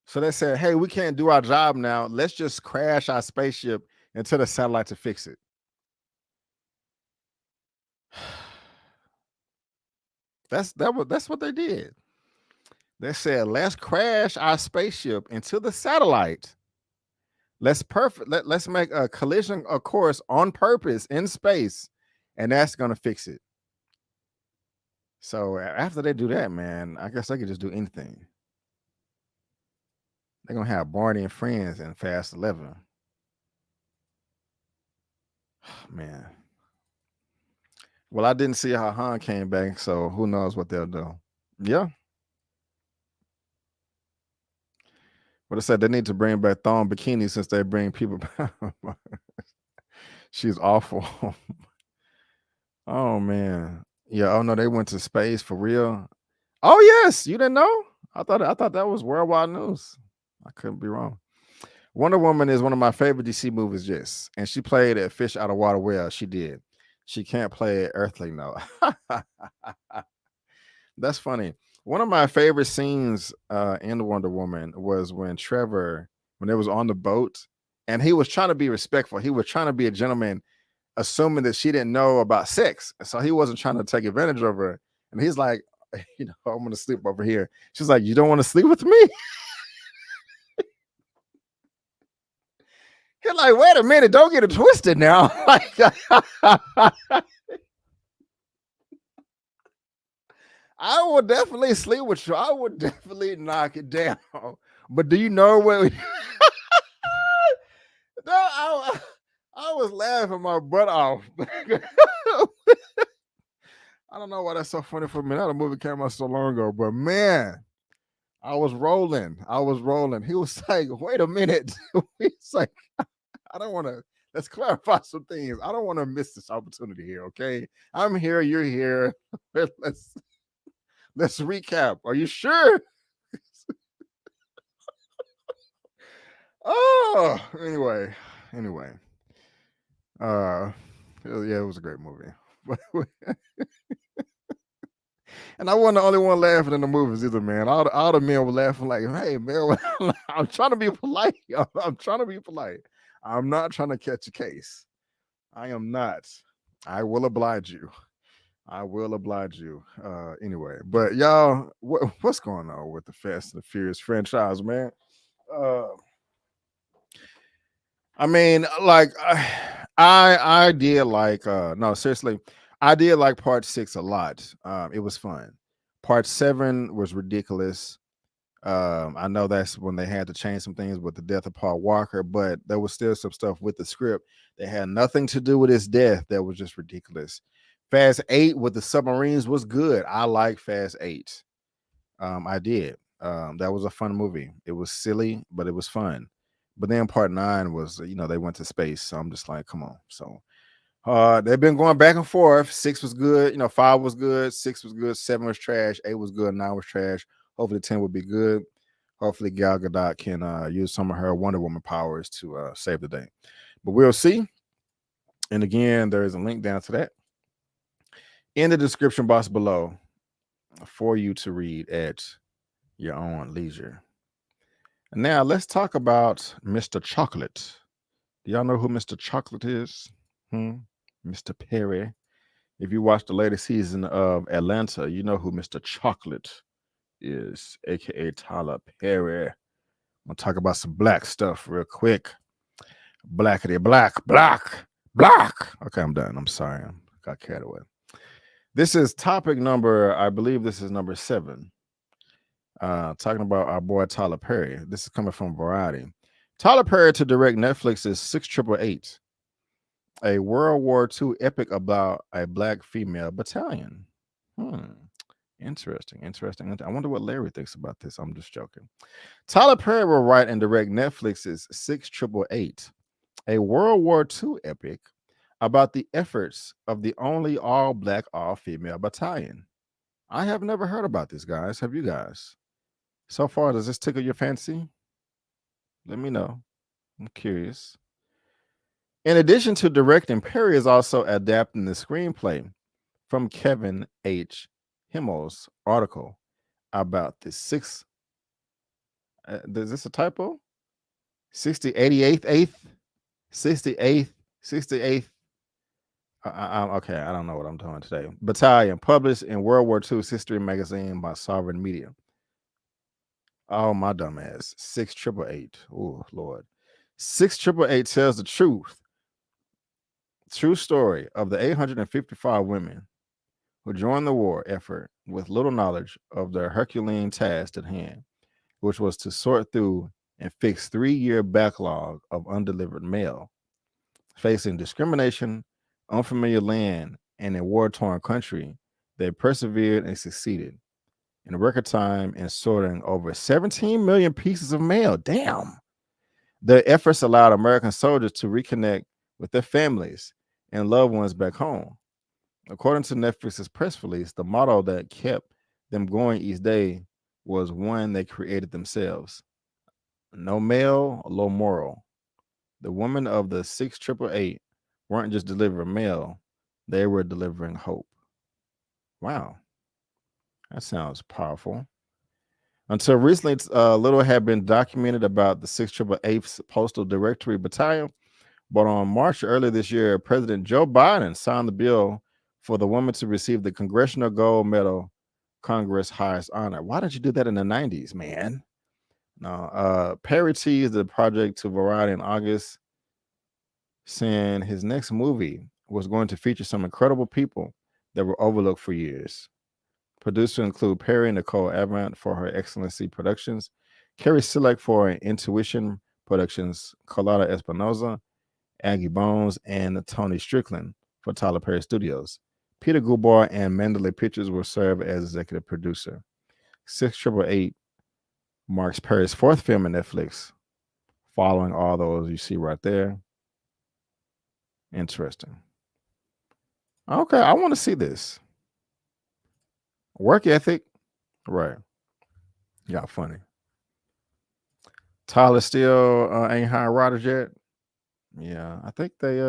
So they said, hey, we can't do our job now. Let's just crash our spaceship into the satellite to fix it. That's what they did. They said, let's crash our spaceship into the satellite. Let's make a collision course on purpose in space, and that's gonna fix it. So after they do that, man, I guess they could just do anything. They're gonna have Barney and friends in Fast 11. Man. Well, I didn't see how Han came back, so who knows what they'll do. Yeah. But I said they need to bring back thong bikini since they bring people back. She's awful. Oh man. Yeah, oh no, they went to space for real. Oh yes, you didn't know? I thought that was worldwide news. I couldn't be wrong. Wonder Woman is one of my favorite DC movies, yes. And she played a fish out of water well. She did. She can't play Earthling, though. That's funny. One of my favorite scenes in Wonder Woman was when it was on the boat, and he was trying to be respectful. He was trying to be a gentleman, assuming that she didn't know about sex. So he wasn't trying to take advantage of her. And he's like, I'm going to sleep over here. She's like, you don't want to sleep with me? He's like, wait a minute, don't get it twisted now. Like, I will definitely sleep with you. I would definitely knock it down. But do you know what? No, I was laughing my butt off. I don't know why that's so funny for me. That movie came out so long ago, but man, I was rolling. He was like, wait a minute. He's like, I don't want to, let's clarify some things. I don't want to miss this opportunity here, okay? I'm here, you're here. Let's recap. Are you sure? Oh, anyway. Yeah, it was a great movie. And I wasn't the only one laughing in the movies either, man. All the men were laughing like, hey, man, I'm trying to be polite. I'm trying to be polite. I'm not trying to catch a case. I am not. I will oblige you. I will oblige you. Anyway, but y'all, what's going on with the Fast and the Furious franchise, man? I mean, like I did like no, seriously, I did like part 6 a lot. It was fun. Part 7 was ridiculous. I know that's when they had to change some things with the death of Paul Walker, but there was still some stuff with the script that had nothing to do with his death that was just ridiculous. Fast 8 with the submarines was good. I like Fast 8. I did. That was a fun movie. It was silly, but it was fun. But then part 9 was, they went to space. So I'm just like, come on. So they've been going back and forth. 6 was good, 5 was good, 6 was good, 7 was trash, 8 was good, 9 was trash. Hopefully 10 will be good. Hopefully Gal Gadot can use some of her Wonder Woman powers to save the day. But we'll see. And again, there is a link down to that in the description box below for you to read at your own leisure. And now let's talk about Mr. Chocolate. Do y'all know who Mr. Chocolate is? Mr. Perry. If you watch the latest season of Atlanta, you know who Mr. Chocolate is, aka Tyler Perry. I'm gonna talk about some black stuff real quick. Blackity black. Okay, I'm done. I'm sorry. I got carried away. This is topic number, I believe this is number 7. Talking about our boy Tyler Perry. This is coming from Variety. Tyler Perry to direct Netflix's 6888, a World War II epic about a black female battalion. Interesting. I wonder what Larry thinks about this. I'm just joking. Tyler Perry will write and direct Netflix's 6888, a World War II epic about the efforts of the only all-black, all-female battalion. I have never heard about this, guys. Have you guys? So far, does this tickle your fancy? Let me know. I'm curious. In addition to directing, Perry is also adapting the screenplay from Kevin H. Himmel's article about the is this a typo? 68th, 68th. Okay, I don't know what I'm doing today. Battalion, published in World War II History magazine by Sovereign Media. Oh, my dumb ass. 6888. Oh, Lord. 6888 tells the true story of the 855 women who joined the war effort with little knowledge of their Herculean task at hand, which was to sort through and fix 3-year backlog of undelivered mail. Facing discrimination, unfamiliar land, and a war-torn country, they persevered and succeeded in record time in sorting over 17 million pieces of mail. Damn. Their efforts allowed American soldiers to reconnect with their families and loved ones back home. According to Netflix's press release, the motto that kept them going each day was one they created themselves. No mail, low moral. The women of the 6888 weren't just delivering mail, they were delivering hope. Wow. That sounds powerful. Until recently, little had been documented about the 6888's Postal Directory Battalion, but on March earlier this year, President Joe Biden signed the bill for the woman to receive the Congressional Gold Medal, Congress' highest honor. Why didn't you do that in the 90s, man? No, Perry teased the project to Variety in August, saying his next movie was going to feature some incredible people that were overlooked for years. Producers include Perry Nicole Avant for her Excellency Productions, Carrie Silek for Intuition Productions, Carlotta Espinoza, Aggie Bones, and Tony Strickland for Tyler Perry Studios. Peter Gubar and Mandalay Pictures will serve as executive producer. 6888 marks Perry's 4th film on Netflix, following all those you see right there. Interesting. Okay, I want to see this. Work ethic. Right. Y'all funny. Tyler still ain't hired writers yet. Yeah, I think they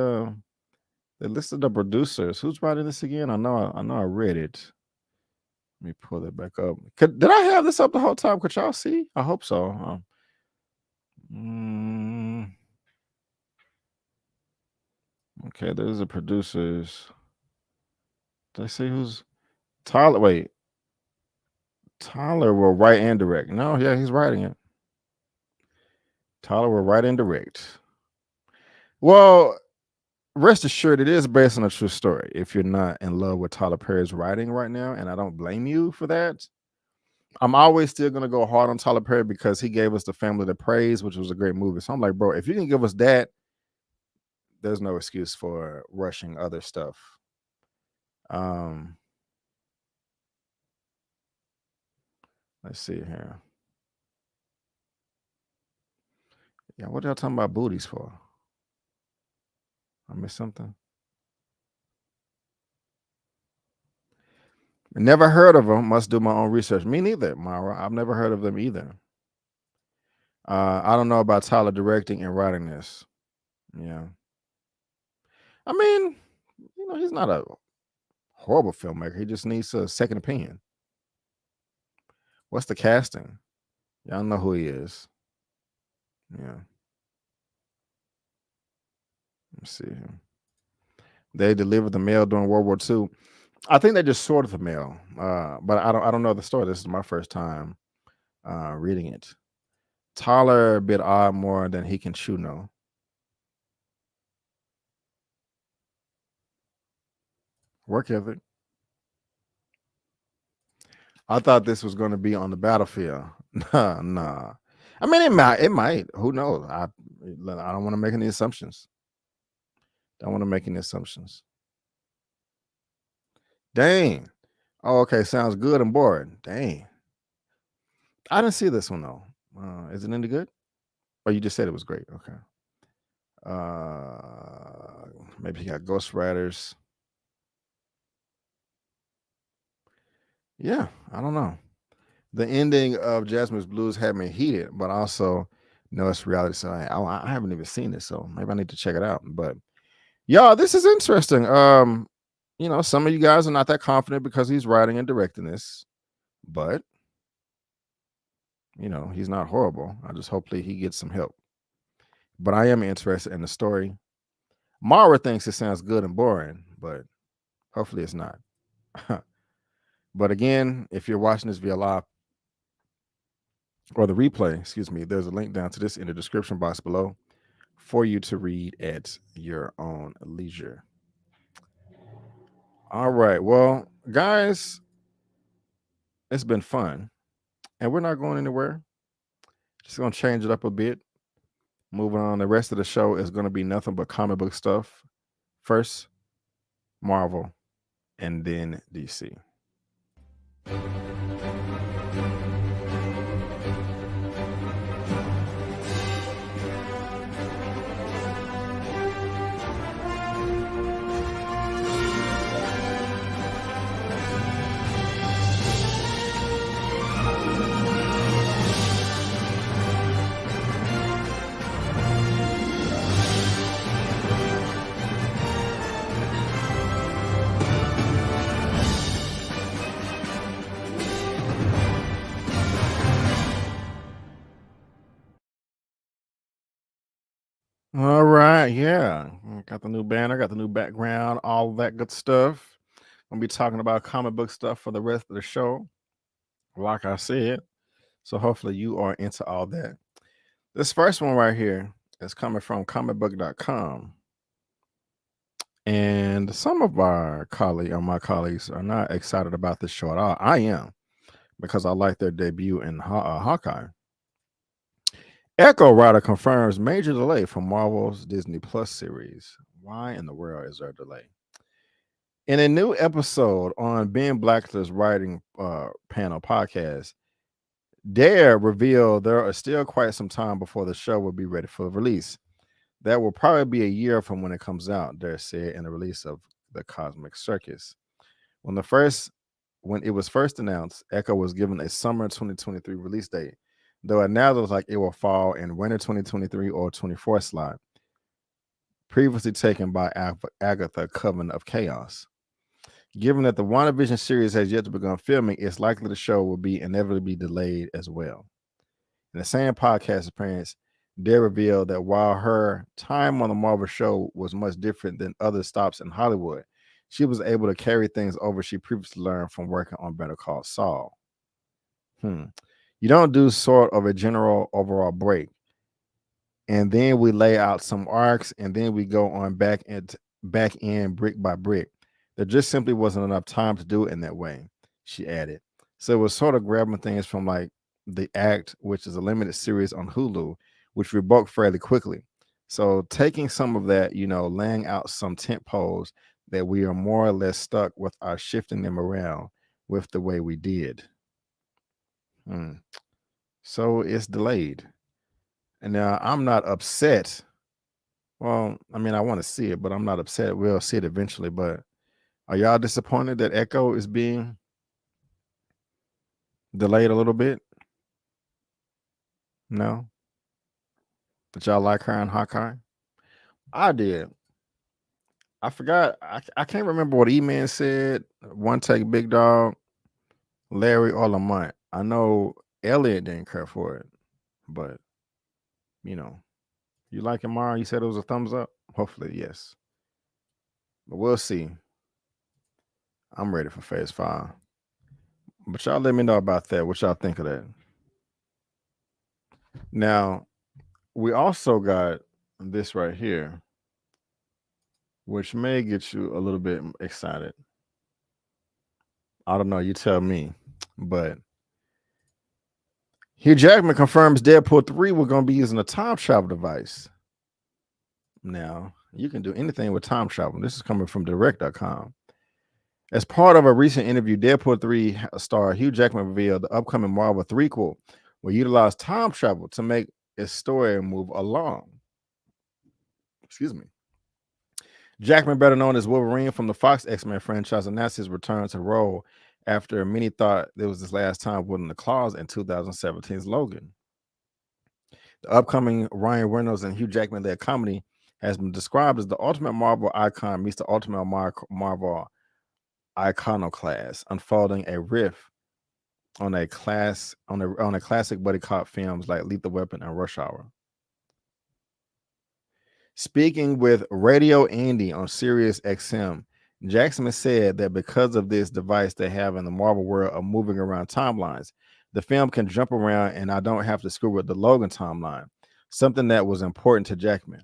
listed the producers. Who's writing this again? I know I read it. Let me pull it back up. Did I have this up the whole time? Could y'all see? I hope so. Okay, there's the producers. Let's see who's Tyler. Wait, Tyler will write and direct. No, yeah, he's writing it. Tyler will write and direct. Well, rest assured, it is based on a true story. If you're not in love with Tyler Perry's writing right now, and I don't blame you for that, I'm always still gonna go hard on Tyler Perry because he gave us The Family That Prays, which was a great movie. So I'm like, bro, if you can give us that, there's no excuse for rushing other stuff. Let's see here. Yeah, what y'all talking about booties for? I missed something. Never heard of them. Must do my own research. Me neither, Mara. I've never heard of them either. I don't know about Tyler directing and writing this. Yeah. I mean, he's not a horrible filmmaker. He just needs a second opinion. What's the casting? Y'all know who he is. Yeah. Let's see here. They delivered the mail during World War II. I think they just sorted the mail, but I don't know the story. This is my first time reading it. Tyler bit odd more than he can chew. No. Work ethic. I thought this was going to be on the battlefield. Nah. I mean, it might. Who knows? I don't want to make any assumptions. Dang. Oh, okay. Sounds good and boring. Dang. I didn't see this one though. Is it any good? Oh, you just said it was great. Okay. Maybe he got ghostwriters. Yeah, I don't know. The ending of Jasmine's Blues had me heated, but also know it's reality. So I haven't even seen it, so maybe I need to check it out. But y'all, this is interesting. Some of you guys are not that confident because he's writing and directing this, but he's not horrible. I just hopefully he gets some help. But I am interested in the story. Mara thinks it sounds good and boring, but hopefully it's not. But again, if you're watching this via live or the replay, there's a link down to this in the description box below for you to read at your own leisure. All right. Well, guys, it's been fun. And we're not going anywhere. Just going to change it up a bit. Moving on. The rest of the show is going to be nothing but comic book stuff. First, Marvel, and then DC. All right, yeah. Got the new banner, got the new background, all that good stuff. I'm gonna be talking about comic book stuff for the rest of the show, like I said. So hopefully you are into all that. This first one right here is coming from comicbook.com. And some of my colleagues are not excited about this show at all. I am, because I like their debut in Hawkeye. Echo Rider confirms major delay for Marvel's Disney Plus series. Why in the world is there a delay? In a new episode on Ben Blackler's writing panel podcast, Dare revealed there are still quite some time before the show will be ready for release. That will probably be a year from when it comes out, Dare said in the release of The Cosmic Circus. When it was first announced, Echo was given a summer 2023 release date, though it now looks like it will fall in winter 2023 or 24 slot, previously taken by Agatha Coven of Chaos. Given that the WandaVision series has yet to begin filming, it's likely the show will be inevitably delayed as well. In the same podcast appearance, Dare revealed that while her time on the Marvel show was much different than other stops in Hollywood, she was able to carry things over she previously learned from working on Better Call Saul. You don't do sort of a general overall break, and then we lay out some arcs, and then we go on back end brick by brick. There just simply wasn't enough time to do it in that way, she added. So it was sort of grabbing things from like The Act, which is a limited series on Hulu, which we broke fairly quickly. So taking some of that, laying out some tent poles that we are more or less stuck with, our shifting them around with the way we did. So it's delayed. And now I'm not upset. Well, I mean, I want to see it, but I'm not upset. We'll see it eventually. But are y'all disappointed that Echo is being delayed a little bit? No? Did y'all like her in Hawkeye? I did. I forgot. I can't remember what Eman said. OneTakeBigDog, Larry, or Lamont. I know Elliot didn't care for it, but you like it, Mara? You said it was a thumbs up? Hopefully, yes. But we'll see. I'm ready for Phase 5. But y'all let me know about that. What y'all think of that? Now, we also got this right here, which may get you a little bit excited. I don't know. You tell me. But Hugh Jackman confirms Deadpool 3 we're going to be using a time travel device. Now, you can do anything with time travel. This is coming from direct.com. As part of a recent interview, Deadpool 3 star Hugh Jackman revealed the upcoming Marvel threequel will utilize time travel to make its story move along. Excuse me. Jackman, better known as Wolverine from the Fox X-Men franchise, announced his return to the role after many thought it was his last time wielding the claws in 2017's Logan. The upcoming Ryan Reynolds and Hugh Jackman-led comedy has been described as the ultimate Marvel icon meets the ultimate Marvel iconoclast, unfolding a riff on a classic buddy cop films like Lethal Weapon and Rush Hour. Speaking with Radio Andy on Sirius XM, Jackson said that because of this device they have in the Marvel world of moving around timelines, the film can jump around and I don't have to screw with the Logan timeline, something that was important to Jackman.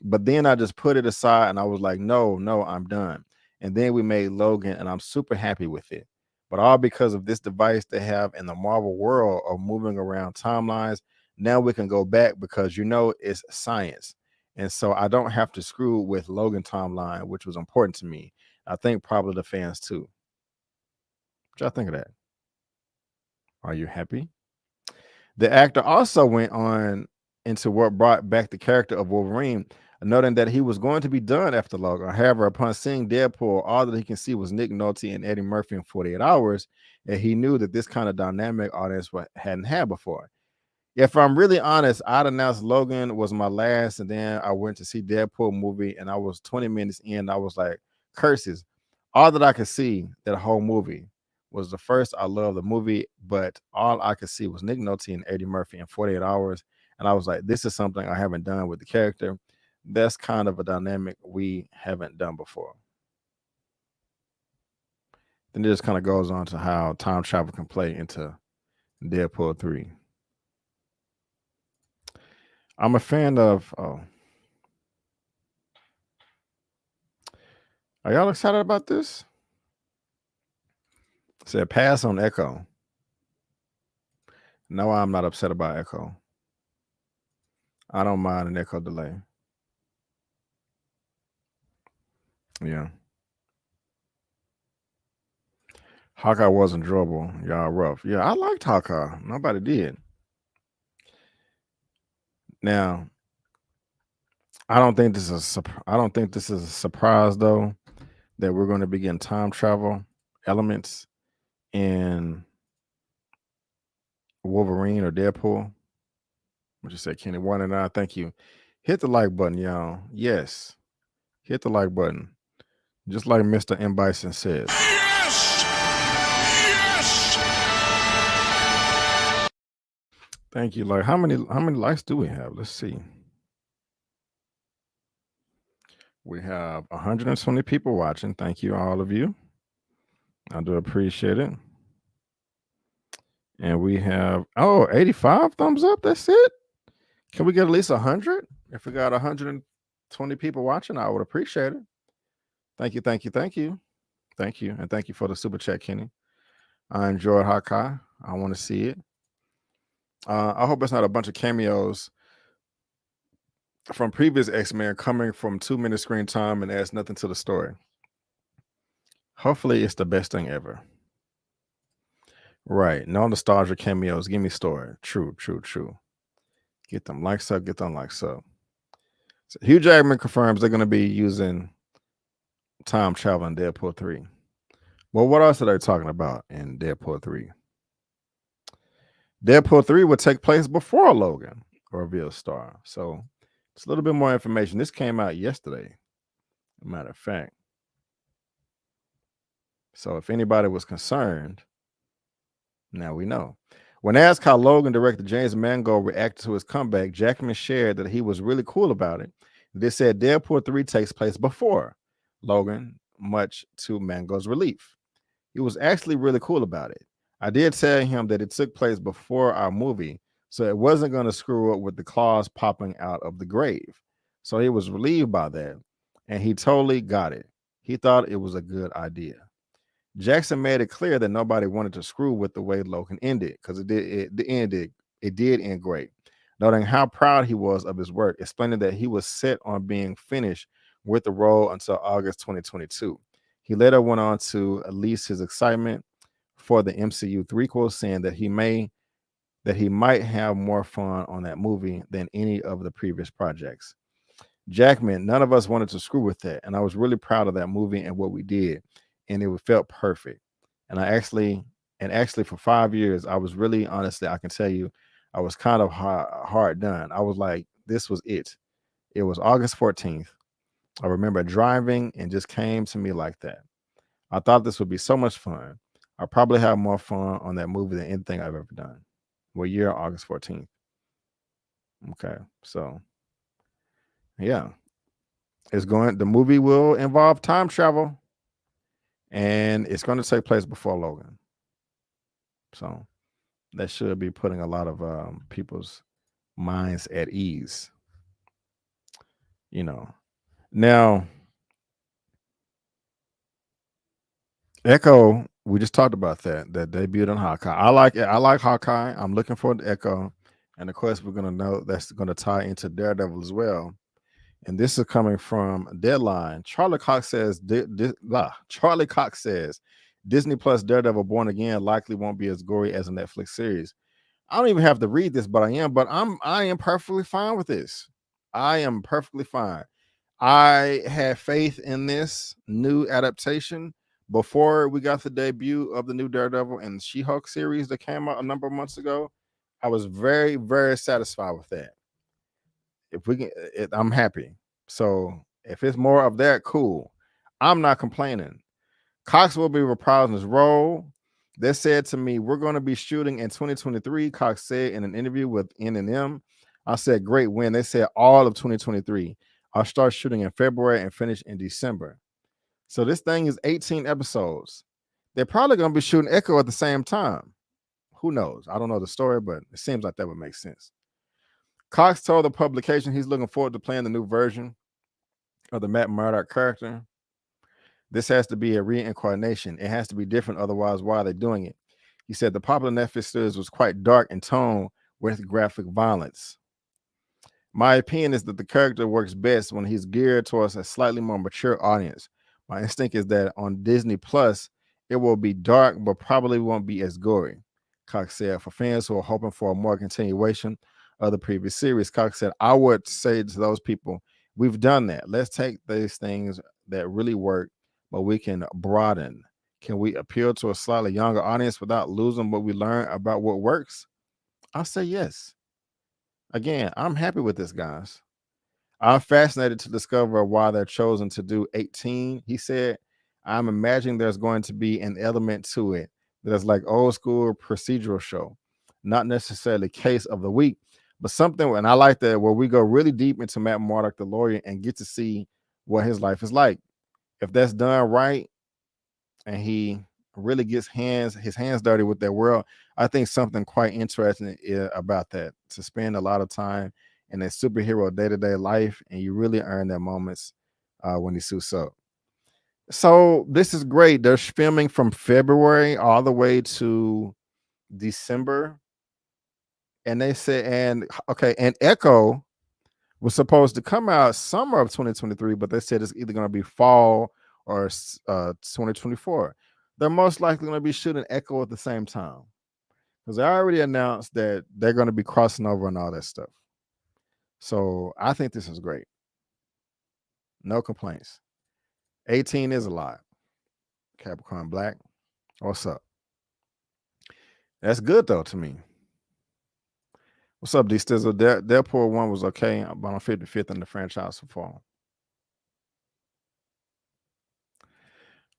But then I just put it aside and I was like, no, I'm done. And then we made Logan and I'm super happy with it. But all because of this device they have in the Marvel world of moving around timelines, now we can go back because it's science. And so I don't have to screw with Logan timeline, which was important to me. I think probably the fans too. What y'all think of that? Are you happy? The actor also went on into what brought back the character of Wolverine, noting that he was going to be done after Logan. However, upon seeing Deadpool, all that he can see was Nick Nolte and Eddie Murphy in 48 Hours, and he knew that this kind of dynamic audience hadn't had before. If I'm really honest, I'd announced Logan was my last, and then I went to see Deadpool movie, and I was 20 minutes in. I was like, curses. All that I could see that whole movie was the first. I love the movie, but all I could see was Nick Nolte and Eddie Murphy in 48 Hours. And I was like, this is something I haven't done with the character. That's kind of a dynamic we haven't done before. Then it just kind of goes on to how time travel can play into Deadpool 3. I'm a fan of, are y'all excited about this? Said pass on Echo. No, I'm not upset about Echo. I don't mind an Echo delay. Yeah. Hawkeye was enjoyable. Y'all rough. Yeah, I liked Hawkeye. Nobody did. Now, I don't think this is a surprise though that we're going to be getting time travel elements in Wolverine or Deadpool. What you say, Kenny? 1 and 9. Thank you. Hit the like button, y'all. Yes, hit the like button. Just like Mr. M Bison says. Yes! Yes! Thank you. Like how many likes do we have? Let's see. We have 120 people watching. Thank you, all of you. I do appreciate it. And we have 85 thumbs up. That's it. Can we get at least 100? If we got 120 people watching, I would appreciate it. Thank you, thank you, thank you. Thank you. And thank you for the super chat, Kenny. I enjoyed Hawkeye. I want to see it. I hope it's not a bunch of cameos from previous X-Men coming from 2 minute screen time and adds nothing to the story. Hopefully it's the best thing ever. Right. No nostalgia cameos. Give me story. True. Get them likes up. Get them likes up. So Hugh Jackman confirms they're going to be using time travel in Deadpool 3. Well, what else are they talking about in Deadpool 3? Deadpool 3 would take place before Logan reveals star. So it's a little bit more information. This came out yesterday, as a matter of fact. So if anybody was concerned, now we know. When asked how Logan director James Mangold reacted to his comeback, Jackman shared that he was really cool about it. They said Deadpool 3 takes place before Logan, much to Mangold's relief. He was actually really cool about it. I did tell him that it took place before our movie, so it wasn't going to screw up with the claws popping out of the grave. So he was relieved by that, and he totally got it. He thought it was a good idea. Jackson made it clear that nobody wanted to screw with the way Logan ended, because it did end great, noting how proud he was of his work, explaining that he was set on being finished with the role until August 2022. He later went on to release his excitement for the MCU threequel, saying that he might have more fun on that movie than any of the previous projects. Jackman, none of us wanted to screw with that, and I was really proud of that movie and what we did, and it felt perfect. And actually for 5 years, I was really, honestly, I can tell you, I was kind of hard done. I was like, this was it. It was August 14th. I remember driving and just came to me like that. I thought this would be so much fun. I'll probably have more fun on that movie than anything I've ever done. What year? August 14th. Okay, so yeah, the movie will involve time travel, and it's going to take place before Logan. So that should be putting a lot of people's minds at ease. Now Echo, we just talked about that debuted on Hawkeye. I like Hawkeye. I'm looking forward to Echo, and of course we're going to know that's going to tie into Daredevil as well. And this is coming from Deadline. Charlie Cox says Disney Plus Daredevil Born Again likely won't be as gory as a Netflix series. I don't even have to read this, but I am perfectly fine with this. I am perfectly fine. I had faith in this new adaptation before we got the debut of the new Daredevil and She-Hulk series that came out a number of months ago. I was very, very satisfied with that. If we can, I'm happy. So if it's more of that, cool. I'm not complaining. Cox will be reprising his role. They said to me, we're going to be shooting in 2023. Cox said in an interview with N&M. I said, great win. They said all of 2023. I'll start shooting in February and finish in December. So this thing is 18 episodes. They're probably going to be shooting Echo at the same time. Who knows? I don't know the story, but it seems like that would make sense. Cox told the publication he's looking forward to playing the new version of the Matt Murdock character. This has to be a reincarnation. It has to be different. Otherwise, why are they doing it? He said the popular Netflix series was quite dark in tone with graphic violence. My opinion is that the character works best when he's geared towards a slightly more mature audience. My instinct is that on Disney Plus, it will be dark, but probably won't be as gory. Cox said, for fans who are hoping for a more continuation of the previous series, Cox said, I would say to those people, we've done that. Let's take these things that really work, but we can broaden. Can we appeal to a slightly younger audience without losing what we learn about what works? I'll say yes. Again, I'm happy with this, guys. I'm fascinated to discover why they're chosen to do 18. He said, I'm imagining there's going to be an element to it that's like old school procedural show, not necessarily case of the week, but something. And I like that where we go really deep into Matt Murdock, the lawyer, and get to see what his life is like. If that's done right and he really gets his hands dirty with that world, I think something quite interesting about that, to spend a lot of time in a superhero day-to-day life, and you really earn their moments when he suits up. So this is great. They're filming from February all the way to December. And they said, and Echo was supposed to come out summer of 2023, but they said it's either going to be fall or 2024. They're most likely going to be shooting Echo at the same time, because they already announced that they're going to be crossing over and all that stuff. So I think this is great. No complaints. 18 is a lot. Capricorn Black, what's up? That's good though to me. What's up, D Stizzle? Deadpool 1 was okay, but I'm 55th in the franchise so far.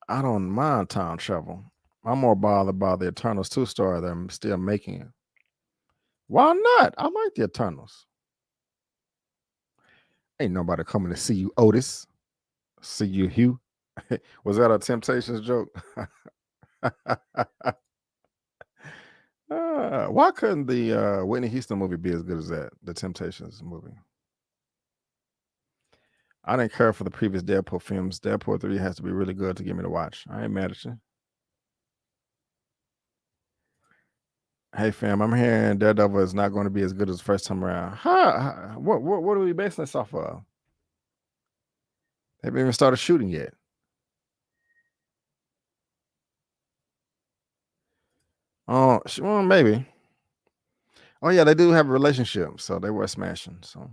I don't mind time travel. I'm more bothered by the Eternals 2 story that I'm still making it. Why not? I like the Eternals. Ain't nobody coming to see you, Otis. See you, Hugh. Was that a Temptations joke? Why couldn't the Whitney Houston movie be as good as that? The Temptations movie. I didn't care for the previous Deadpool films. Deadpool 3 has to be really good to get me to watch. I ain't mad at you. Hey fam, I'm hearing Daredevil is not going to be as good as the first time around. What are we basing this off of? They haven't even started shooting yet. Oh, well, maybe. Oh yeah, they do have a relationship, so they were smashing. So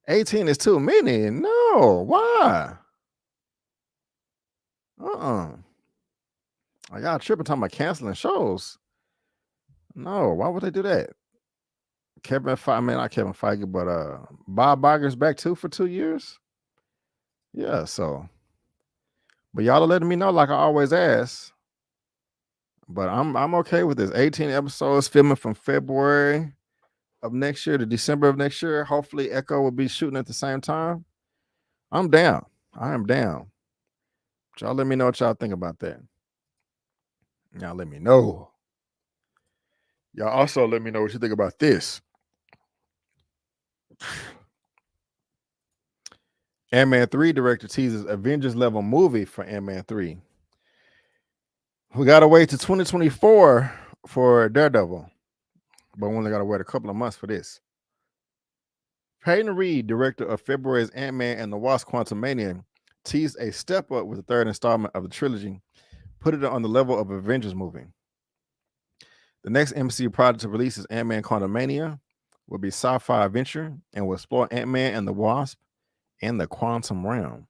18 is too many. No, why? I got tripping talking about canceling shows. No, why would they do that? Kevin Feige, I mean not Kevin Feige, but Bob Iger's back too for 2 years. Yeah, so. But y'all are letting me know like I always ask. But I'm okay with this. 18 episodes filming from February of next year to December of next year. Hopefully Echo will be shooting at the same time. I'm down. I am down. But y'all let me know what y'all think about that. Y'all let me know. Y'all also let me know what you think about this. Ant-Man 3 director teases Avengers level movie for Ant-Man 3. We gotta wait to 2024 for Daredevil, but we only gotta wait a couple of months for this. Peyton Reed, director of February's Ant-Man and the Wasp: Quantumania, teased a step up with the third installment of the trilogy, put it on the level of Avengers movie. The next MCU project to release is Ant-Man Quantumania, will be sci-fi adventure and will explore Ant-Man and the Wasp and the quantum realm.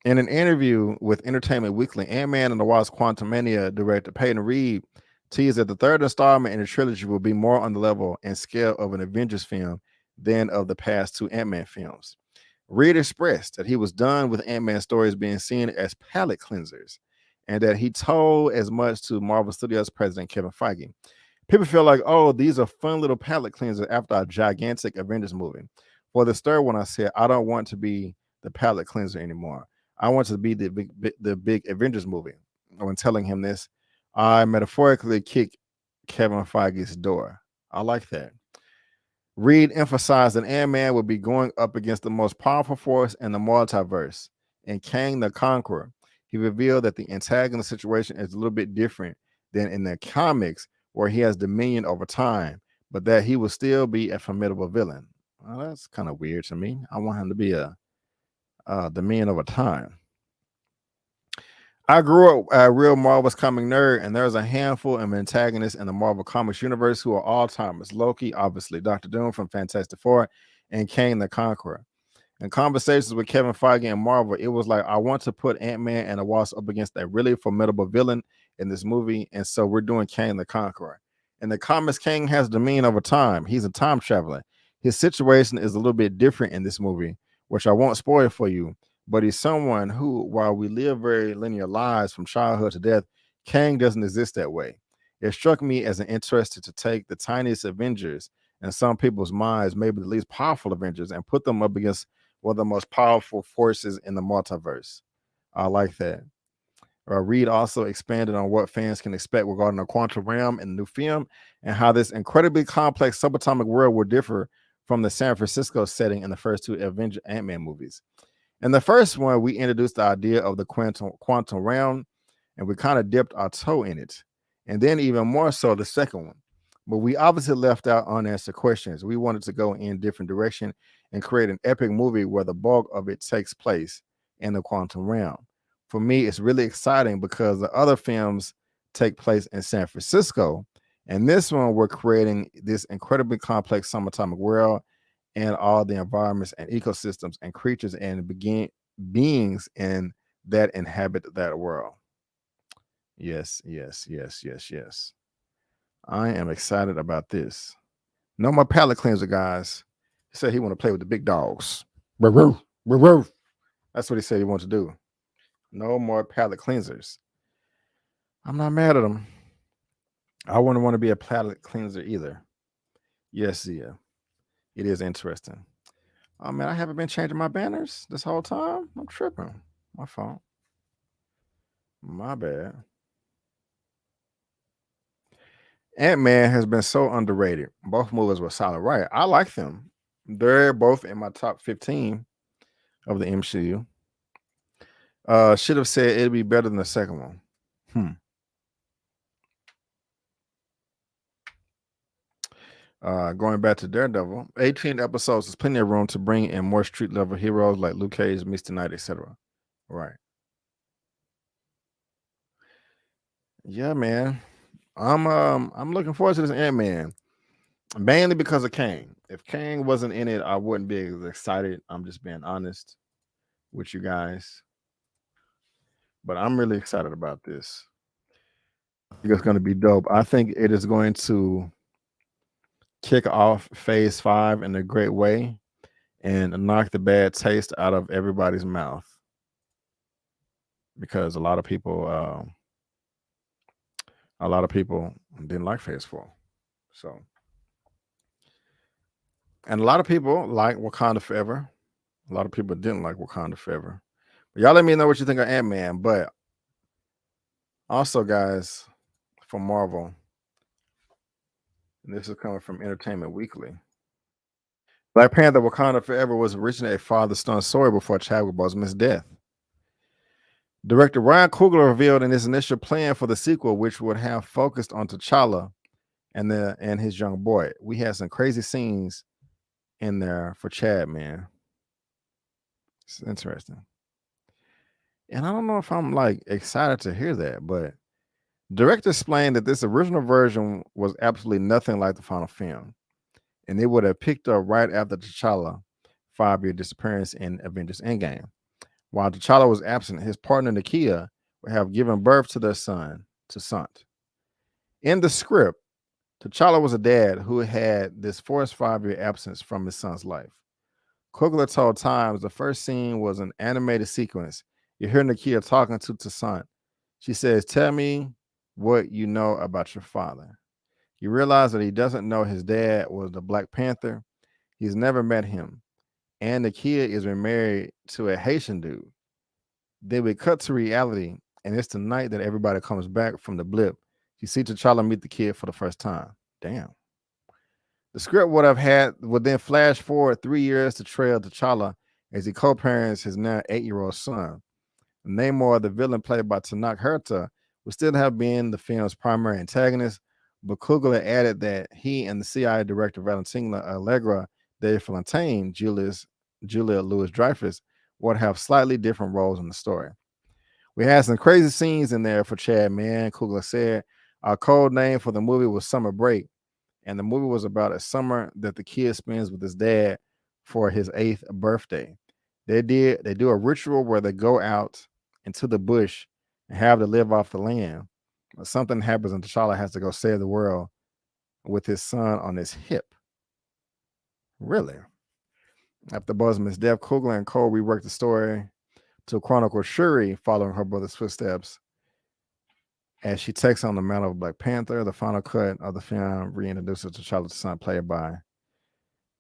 In an interview with Entertainment Weekly, Ant-Man and the Wasp: Quantumania director Peyton Reed teased that the third installment in the trilogy will be more on the level and scale of an Avengers film than of the past two Ant-Man films. Reed expressed that he was done with Ant-Man stories being seen as palate cleansers, and that he told as much to Marvel Studios president Kevin Feige. People feel like, oh, these are fun little palate cleansers after a gigantic Avengers movie. For this third one, I said, I don't want to be the palate cleanser anymore. I want to be the big Avengers movie. When telling him this, I metaphorically kicked Kevin Feige's door. I like that. Reed emphasized that Ant-Man would be going up against the most powerful force in the multiverse, and Kang the Conqueror. He revealed that the antagonist situation is a little bit different than in the comics, where he has dominion over time, but that he will still be a formidable villain. Well, that's kind of weird to me. I want him to be a dominion over time. I grew up a real Marvel's comic nerd, and there's a handful of antagonists in the Marvel Comics universe who are all-timers. Loki, obviously, Dr. Doom from Fantastic Four, and Kang the Conqueror. In conversations with Kevin Feige and Marvel, it was like, I want to put Ant-Man and the Wasp up against a really formidable villain in this movie, and so we're doing Kang the Conqueror. In the comics, Kang has dominion over time. He's a time traveler. His situation is a little bit different in this movie, which I won't spoil for you, but he's someone who, while we live very linear lives from childhood to death, Kang doesn't exist that way. It struck me as an interest to take the tiniest Avengers in some people's minds, maybe the least powerful Avengers, and put them up against one of the most powerful forces in the multiverse. I like that. Reed also expanded on what fans can expect regarding the quantum realm in the new film and how this incredibly complex subatomic world will differ from the San Francisco setting in the first two Avengers Antman movies. In the first one, we introduced the idea of the quantum realm, and we kind of dipped our toe in it. And then even more so the second one. But we obviously left out unanswered questions. We wanted to go in a different direction and create an epic movie where the bulk of it takes place in the quantum realm. For me, it's really exciting because the other films take place in San Francisco. And this one, we're creating this incredibly complex subatomic world and all the environments and ecosystems and creatures and beings in that inhabit that world. Yes. I am excited about this. No more palate cleanser, guys. He said he want to play with the big dogs. That's what he said he wants to do. No more palate cleansers. I'm not mad at him. I wouldn't want to be a palate cleanser either. Yes, yeah. It is interesting. Oh man, I haven't been changing my banners this whole time. I'm tripping. My fault. My bad. Antman has been so underrated. Both movies were solid, right? I like them. They're both in my top 15 of the MCU. Should have said it'd be better than the second one. Going back to Daredevil, 18 episodes is plenty of room to bring in more street level heroes like Luke Cage, Mr. Knight, etc. Right. Yeah, man. I'm looking forward to this Ant-Man. Mainly because of Kang. If Kang wasn't in it, I wouldn't be as excited. I'm just being honest with you guys. But I'm really excited about this. I think it's going to be dope. I think it is going to kick off phase 5 in a great way and knock the bad taste out of everybody's mouth. Because a lot of people didn't like phase 4. So, and a lot of people like Wakanda Forever. A lot of people didn't like Wakanda Forever. But y'all let me know what you think of Ant-Man. But also, guys, for Marvel, and this is coming from Entertainment Weekly, Black Panther Wakanda Forever was originally a father-son story before Chadwick Boseman's death. Director Ryan Coogler revealed in his initial plan for the sequel, which would have focused on T'Challa and his young boy. We had some crazy scenes in there for Chad, man. It's interesting. And I don't know if I'm like excited to hear that, but director explained that this original version was absolutely nothing like the final film, and it would have picked up right after T'Challa 5-year disappearance in Avengers Endgame. While T'Challa was absent, his partner Nakia would have given birth to their son, Sant. In the script, T'Challa was a dad who had this forced 5-year absence from his son's life. Coogler told Times the first scene was an animated sequence. You hear Nakia talking to Sant. She says, "Tell me what you know about your father." You realize that he doesn't know his dad was the Black Panther. He's never met him. And Nakia is married to a Haitian dude. Then we cut to reality, and it's the night that everybody comes back from the blip. You see T'Challa meet the kid for the first time. Damn. The script would then flash forward 3 years to trail T'Challa as he co-parents his now 8-year-old son. Namor, the villain played by Tenoch Huerta, would still have been the film's primary antagonist, but Coogler added that he and the CIA director Valentina Allegra de Fontaine, Julia Louis-Dreyfus, would have slightly different roles in the story. We had some crazy scenes in there for Chad, man. Coogler said our code name for the movie was Summer Break, and the movie was about a summer that the kid spends with his dad for his 8th birthday. They do a ritual where they go out into the bush and have to live off the land. But something happens and T'Challa has to go save the world with his son on his hip. Really? After Boseman's death, Coogler and Cole reworked the story to chronicle Shuri following her brother's footsteps as she takes on the mantle of Black Panther. The final cut of the film reintroduces T'Challa's son, played by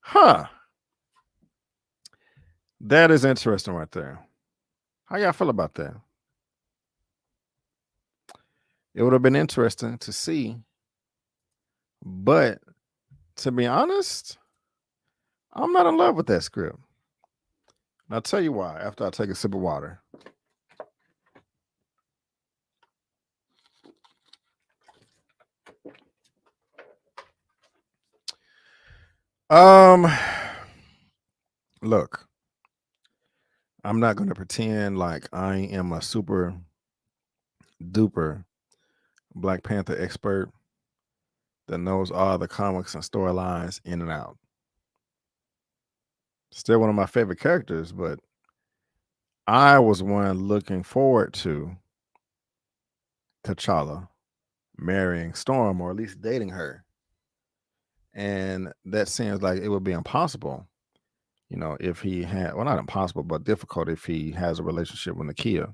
Huh. That is interesting right there. How y'all feel about that? It would have been interesting to see, but to be honest, I'm not in love with that script. And I'll tell you why after I take a sip of water. Look, I'm not going to pretend like I am a super duper Black Panther expert that knows all the comics and storylines in and out. Still one of my favorite characters, but I was one looking forward to T'Challa marrying Storm, or at least dating her. And that seems like it would be impossible, if he had, well, not impossible, but difficult if he has a relationship with Nakia.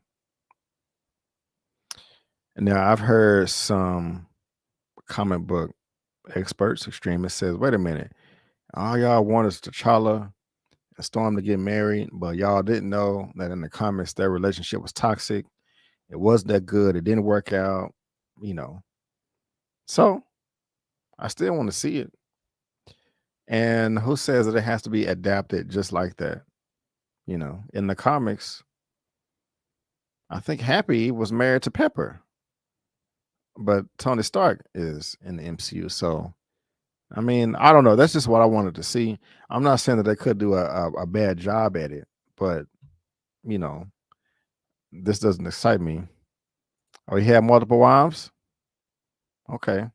And now I've heard some comic book experts, extremists, says, wait a minute, all y'all want is T'Challa and Storm to get married, but y'all didn't know that in the comics their relationship was toxic. It wasn't that good. It didn't work out, So I still want to see it. And who says that it has to be adapted just like that? In the comics, I think Happy was married to Pepper, but Tony Stark is in the MCU. So, I mean, I don't know. That's just what I wanted to see. I'm not saying that they could do a bad job at it, but, this doesn't excite me. Oh, he had multiple wives? Okay.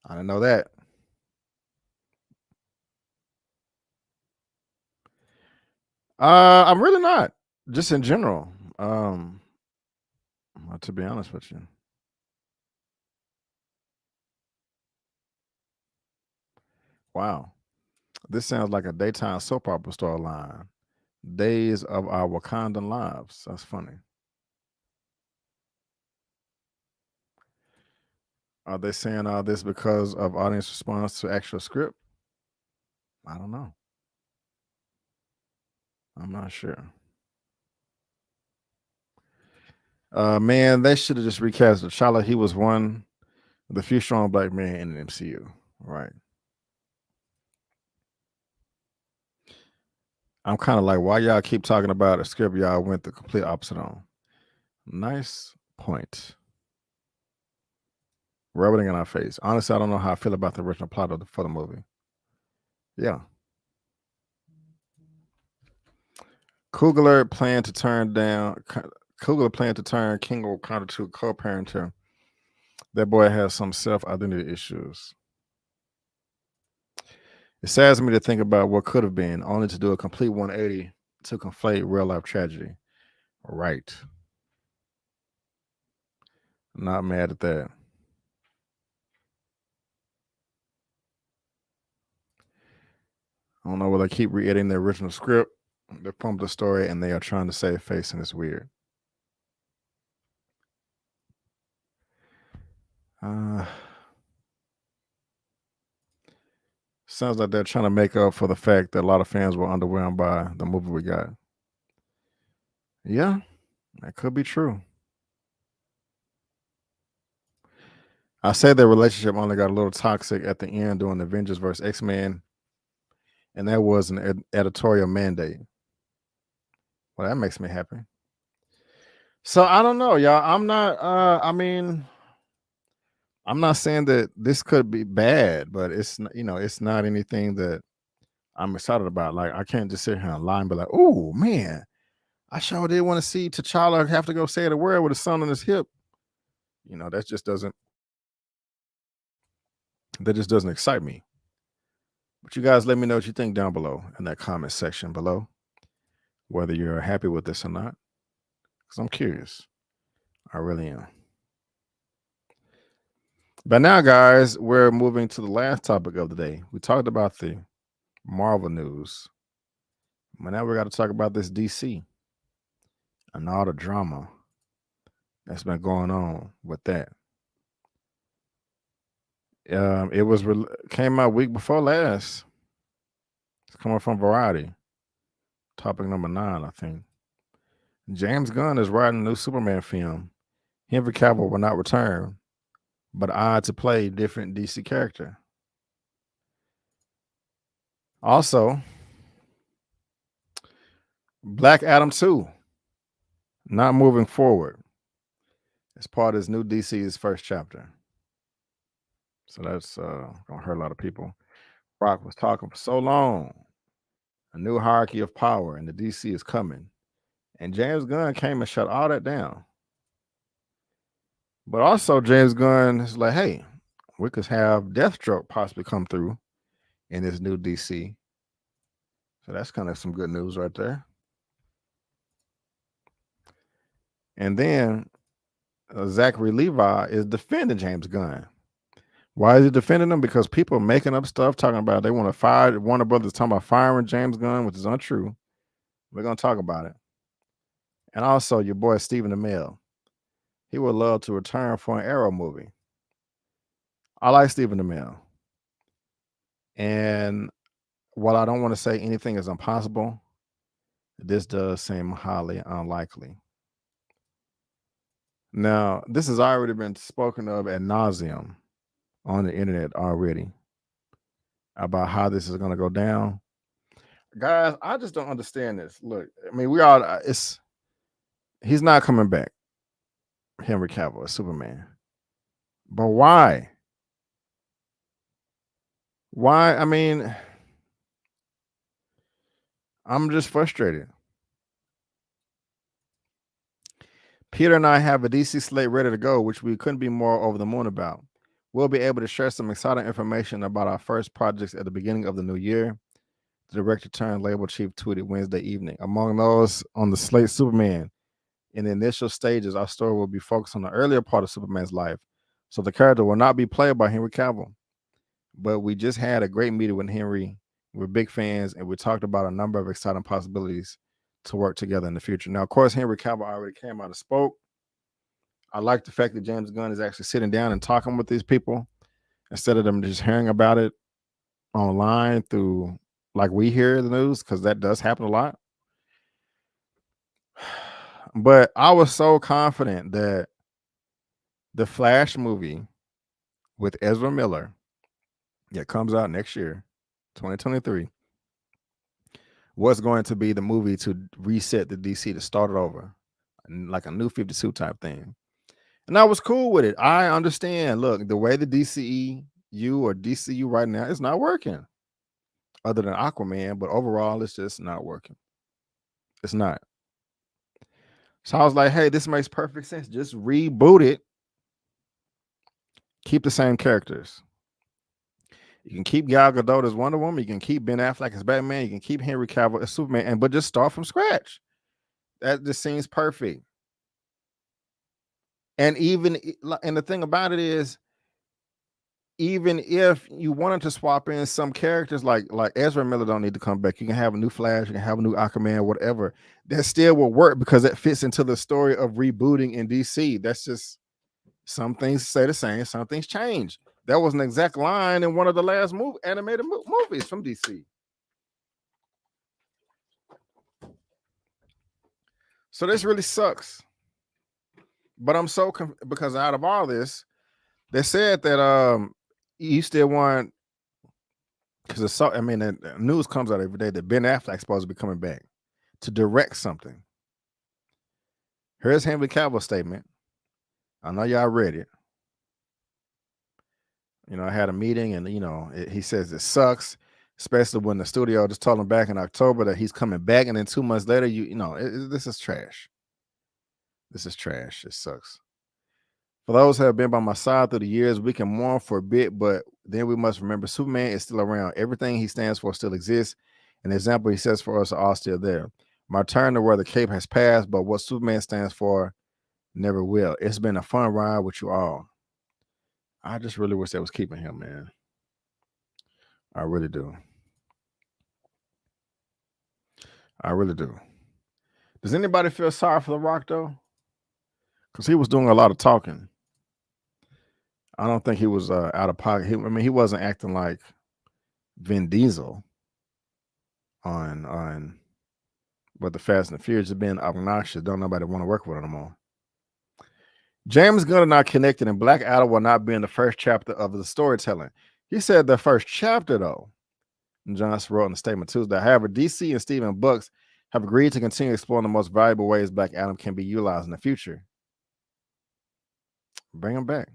I didn't know that. I'm really not. Just in general. To be honest with you. Wow. This sounds like a daytime soap opera storyline. Days of Our Wakandan Lives. That's funny. Are they saying all this because of audience response to actual script? I don't know. I'm not sure. Man, they should have just recast T'Challa. He was one of the few strong Black men in the MCU. Right. I'm kind of like, why y'all keep talking about a script y'all went the complete opposite on? Nice point. Rubbing it in our face. Honestly, I don't know how I feel about the original plot for the movie. Yeah. Coogler planned to turn King Wakanda to co-parenter. That boy has some self-identity issues. It saddens me to think about what could have been, only to do a complete 180 to conflate real-life tragedy. Right. Not mad at that. I don't know whether they keep re-editing the original script, they pumped the story, and they are trying to save face, and it's weird. Sounds like they're trying to make up for the fact that a lot of fans were underwhelmed by the movie we got. Yeah, that could be true. I said their relationship only got a little toxic at the end during Avengers vs. X-Men, and that was an editorial mandate. Well, that makes me happy. So I don't know, y'all. I'm not. I'm not saying that this could be bad, but it's it's not anything that I'm excited about. Like, I can't just sit here and lie and be like, "Oh man, I sure did want to see T'Challa have to go say the word with a son on his hip." That just doesn't excite me. But you guys let me know what you think down below in that comment section below, whether you're happy with this or not, because I'm curious. I really am. But now, guys, we're moving to the last topic of the day. We talked about the Marvel news, but now we got to talk about this DC and all the drama that's been going on with that. It was came out week before last It's coming from Variety. Topic number 9, I think. James Gunn is writing a new Superman film. Henry Cavill will not return, but odd to play different DC character. Also, Black Adam 2 not moving forward as part of his new DC's first chapter. So that's gonna hurt a lot of people. Rock was talking for so long. A new hierarchy of power in the DC is coming. And James Gunn came and shut all that down. But also James Gunn is like, hey, we could have Deathstroke possibly come through in this new DC. So that's kind of some good news right there. And then Zachary Levi is defending James Gunn. Why is he defending him? Because people are making up stuff talking about they want to fire Warner Brothers, talking about firing James Gunn, which is untrue. We're going to talk about it. And also your boy Stephen Amell. He would love to return for an Arrow movie. I like Stephen Amell. And while I don't want to say anything is impossible, this does seem highly unlikely. Now, this has already been spoken of ad nauseum on the internet already about how this is going to go down. Guys, I just don't understand this. Look, I mean, he's not coming back, Henry Cavill as Superman. But why? Why? I mean, I'm just frustrated. Peter and I have a DC slate ready to go, which we couldn't be more over the moon about. We'll be able to share some exciting information about our first projects at the beginning of the new year. The director turned label chief tweeted Wednesday evening. Among those on the slate, Superman. In the initial stages, our story will be focused on the earlier part of Superman's life, so the character will not be played by Henry Cavill. But we just had a great meeting with Henry. We're big fans, and we talked about a number of exciting possibilities to work together in the future. Now, of course, Henry Cavill already came out and spoke. I like the fact that James Gunn is actually sitting down and talking with these people instead of them just hearing about it online through, like we hear the news, because that does happen a lot. But I was so confident that the Flash movie with Ezra Miller that comes out next year, 2023, was going to be the movie to reset the DC, to start it over, like a new 52 type thing. And I was cool with it. I understand. Look, the way the DCEU or DCU right now is not working, other than Aquaman, but overall, it's just not working. It's not. So I was like, hey, this makes perfect sense. Just reboot it. Keep the same characters. You can keep Gal Gadot as Wonder Woman. You can keep Ben Affleck as Batman. You can keep Henry Cavill as Superman, but just start from scratch. That just seems perfect. And the thing about it is, even if you wanted to swap in some characters like Ezra Miller don't need to come back. You can have a new Flash, you can have a new Aquaman, whatever. That still will work because that fits into the story of rebooting in DC. That's just, some things stay the same, some things change. That was an exact line in one of the last animated movies from DC. So this really sucks. But I'm so because out of all this, they said that you still want, because the news comes out every day that Ben Affleck's supposed to be coming back to direct something. Here's Henry Cavill's statement. I know y'all read it. I had a meeting, and he says it sucks, especially when the studio just told him back in October that he's coming back, and then 2 months later, this is trash. This is trash. It sucks. For those who have been by my side through the years, we can mourn for a bit, but then we must remember Superman is still around. Everything he stands for still exists. An example he says for us are all still there. My turn to wear the cape has passed, but what Superman stands for never will. It's been a fun ride with you all. I just really wish they was keeping him, man. I really do. I really do. Does anybody feel sorry for The Rock, though? Because he was doing a lot of talking. I don't think he was out of pocket. He wasn't acting like Vin Diesel. but the Fast and the Furious have been obnoxious. Don't nobody want to work with it no more. James Gunn are not connected, and Black Adam will not be in the first chapter of the storytelling. He said the first chapter, though. And Johnson wrote in a statement Tuesday. However, DC and Steven Bucks have agreed to continue exploring the most valuable ways Black Adam can be utilized in the future. Bring him back.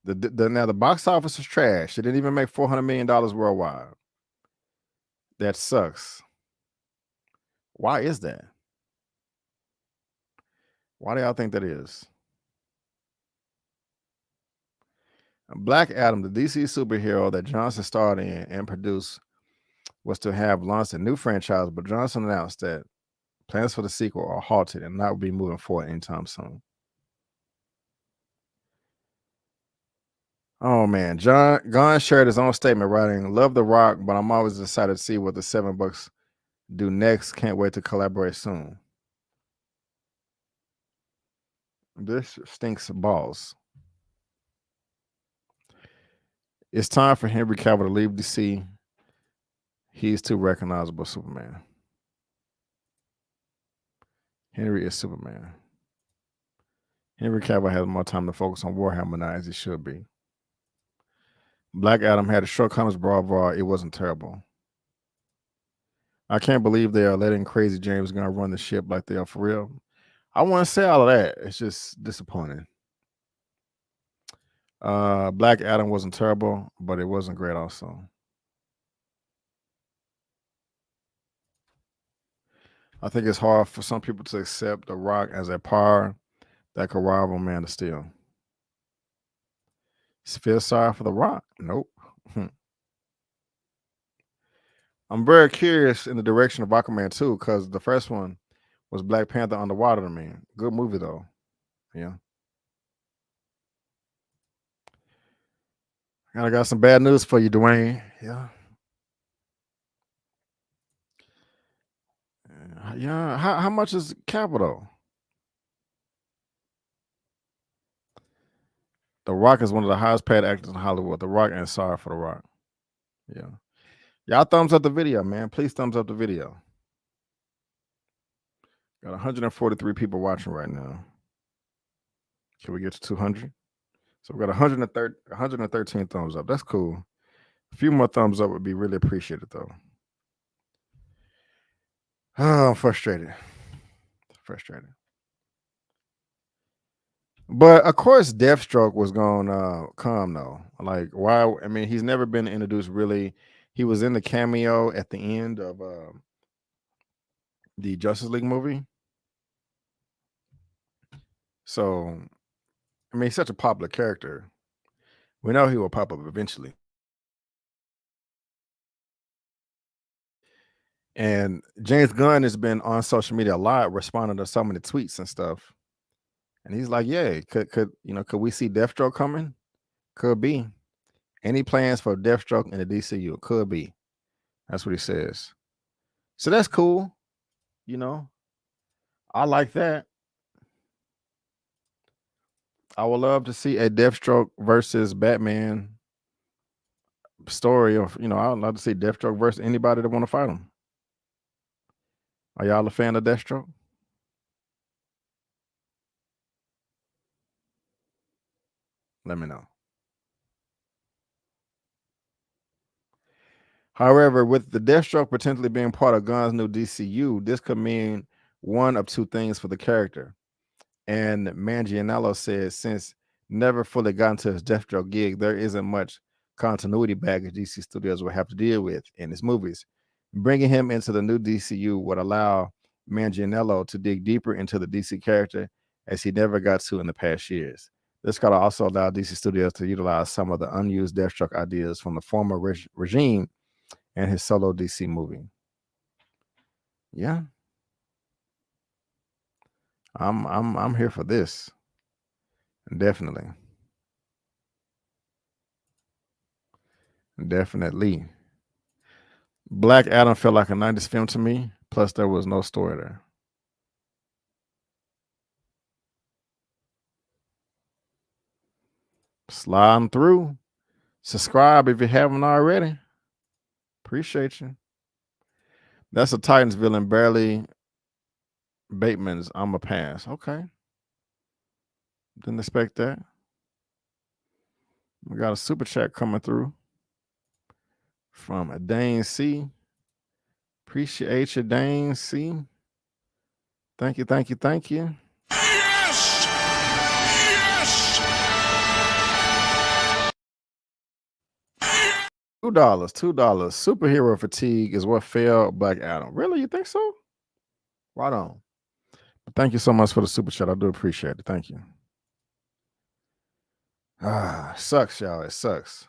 Now the box office is trash. It didn't even make $400 million worldwide. That sucks. Why is that? Why do y'all think that is? Black Adam, the DC superhero that Johnson starred in and produced, was to have launched a new franchise, but Johnson announced that plans for the sequel are halted and not will be moving forward anytime soon. Oh man, Gunn shared his own statement writing, "Love The Rock, but I'm always excited to see what the Seven Bucks do next. Can't wait to collaborate soon." This stinks balls. It's time for Henry Cavill to leave DC. He's too recognizable Superman. Henry is Superman. Henry Cavill has more time to focus on Warhammer now, as he should be. Black Adam had a shortcomings, blah. It wasn't terrible. I can't believe they are letting crazy James Gunn run the ship like they are for real. I want to say all of that. It's just disappointing. Black Adam wasn't terrible, but it wasn't great also. I think it's hard for some people to accept The Rock as a power that could rival Man of Steel. Feel sorry for The Rock? Nope. I'm very curious in the direction of Aquaman 2 because the first one was Black Panther Underwater to me. Good movie though. Yeah. And I got some bad news for you, Dwayne. Yeah. Yeah. How much is Capital? The Rock is one of the highest paid actors in Hollywood. The Rock and sorry for The Rock. Yeah. Y'all thumbs up the video, man. Please thumbs up the video. Got 143 people watching right now. Can we get to 200? So we got 113 thumbs up. That's cool. A few more thumbs up would be really appreciated, though. Oh, I'm frustrated. Frustrated. But of course, Deathstroke was going to come though. Like, why? I mean, he's never been introduced really. He was in the cameo at the end of the Justice League movie. So, I mean, he's such a popular character. We know he will pop up eventually. And James Gunn has been on social media a lot, responding to some of the tweets and stuff. And he's like, "Yeah, could we see Deathstroke coming? Could be. Any plans for Deathstroke in the DCU? Could be." That's what he says. So that's cool. I like that. I would love to see a Deathstroke versus Batman story, or I would love to see Deathstroke versus anybody that want to fight him. Are y'all a fan of Deathstroke? Let me know. However, with the Deathstroke potentially being part of Gunn's new DCU, this could mean one of two things for the character. And Manganiello says, since never fully got into his Deathstroke gig, there isn't much continuity baggage DC Studios will have to deal with in his movies. Bringing him into the new DCU would allow Manganiello to dig deeper into the DC character as he never got to in the past years. This could also allow DC Studios to utilize some of the unused Deathstroke ideas from the former regime and his solo DC movie. Yeah. I'm here for this. Definitely. Definitely. Black Adam felt like a 90s film to me. Plus, there was no story there. Sliding through. Subscribe if you haven't already. Appreciate you. That's a Titans villain, barely Bateman's. I'm a pass. Okay. Didn't expect that. We got a super chat coming through from a Dane C. Appreciate you, Dane C. Thank you, thank you, thank you. Yes! Yes! $2. Superhero fatigue is what failed Black Adam. Really? You think so? Right on. But thank you so much for the super chat. I do appreciate it. Thank you. Sucks, y'all. It sucks.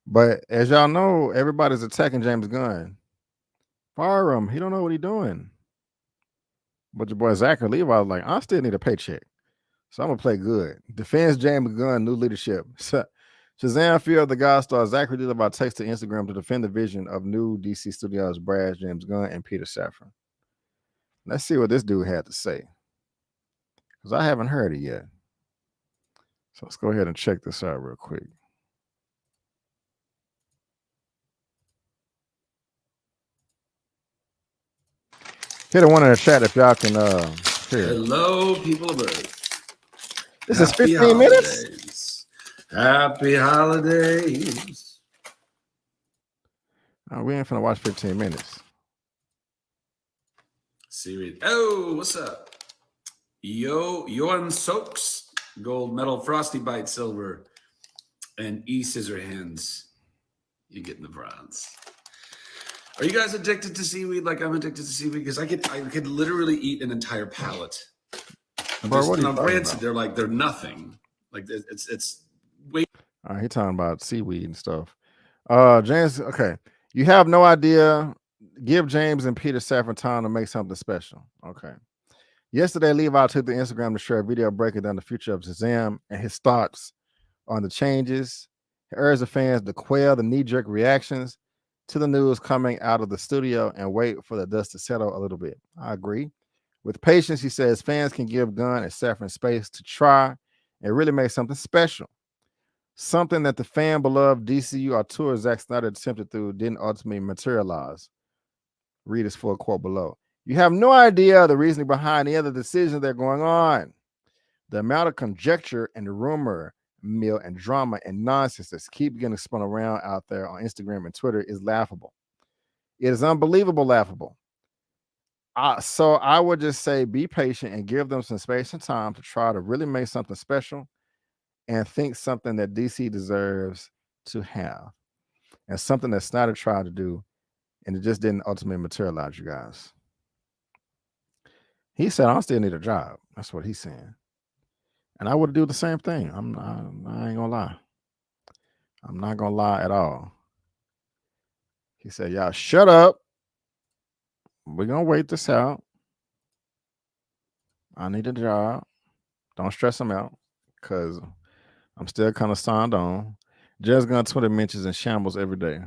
But as y'all know, everybody's attacking James Gunn. Fire him. He don't know what he's doing. But your boy Zachary Levi was like, I still need a paycheck. So I'm going to play good. Defends James Gunn, new leadership. Shazam Fear of the God Star. Zachary Levi takes to Instagram to defend the vision of new DC Studios Brad, James Gunn, and Peter Safran. Let's see what this dude had to say. Because I haven't heard it yet. So let's go ahead and check this out real quick. Hit a one in the chat if y'all can hear it. Hello, people of Earth. This is 15 minutes? Happy holidays. We ain't finna watch 15 minutes. Series. Oh, what's up? Johan Soaks, gold medal, Frosty Bite, silver, and E Scissorhands. You getting the bronze. Are you guys addicted to seaweed like I'm addicted to seaweed? Because I could literally eat an entire pallet. Bro, what are you talking about? They're nothing. Like it's way. All right, he talking about seaweed and stuff. James, okay. You have no idea. Give James and Peter Safran time to make something special. Okay. Yesterday, Levi took to Instagram to share a video breaking down the future of Shazam and his thoughts on the changes. He urged the fans to quell the knee-jerk reactions to the news coming out of the studio and wait for the dust to settle a little bit. I agree. With patience, he says fans can give Gunn and Safran space to try and really make something special. Something that the fan-beloved DCU auteur Zack Snyder attempted to didn't ultimately materialize. Read his full quote below. You have no idea the reasoning behind any of the decisions that are going on. The amount of conjecture and rumor mill and drama and nonsense that keep getting spun around out there on Instagram and Twitter is laughable. It is unbelievable laughable. So I would just say be patient and give them some space and time to try to really make something special and think something that DC deserves to have and something that Snyder tried to do and it just didn't ultimately materialize, you guys. He said, I still need a job. That's what he's saying. And I would do the same thing. I ain't gonna lie. I'm not gonna lie at all. He said, y'all shut up. We're gonna wait this out. I need a job. Don't stress him out because I'm still kind of signed on. Just Gun Twitter mentions in shambles every day.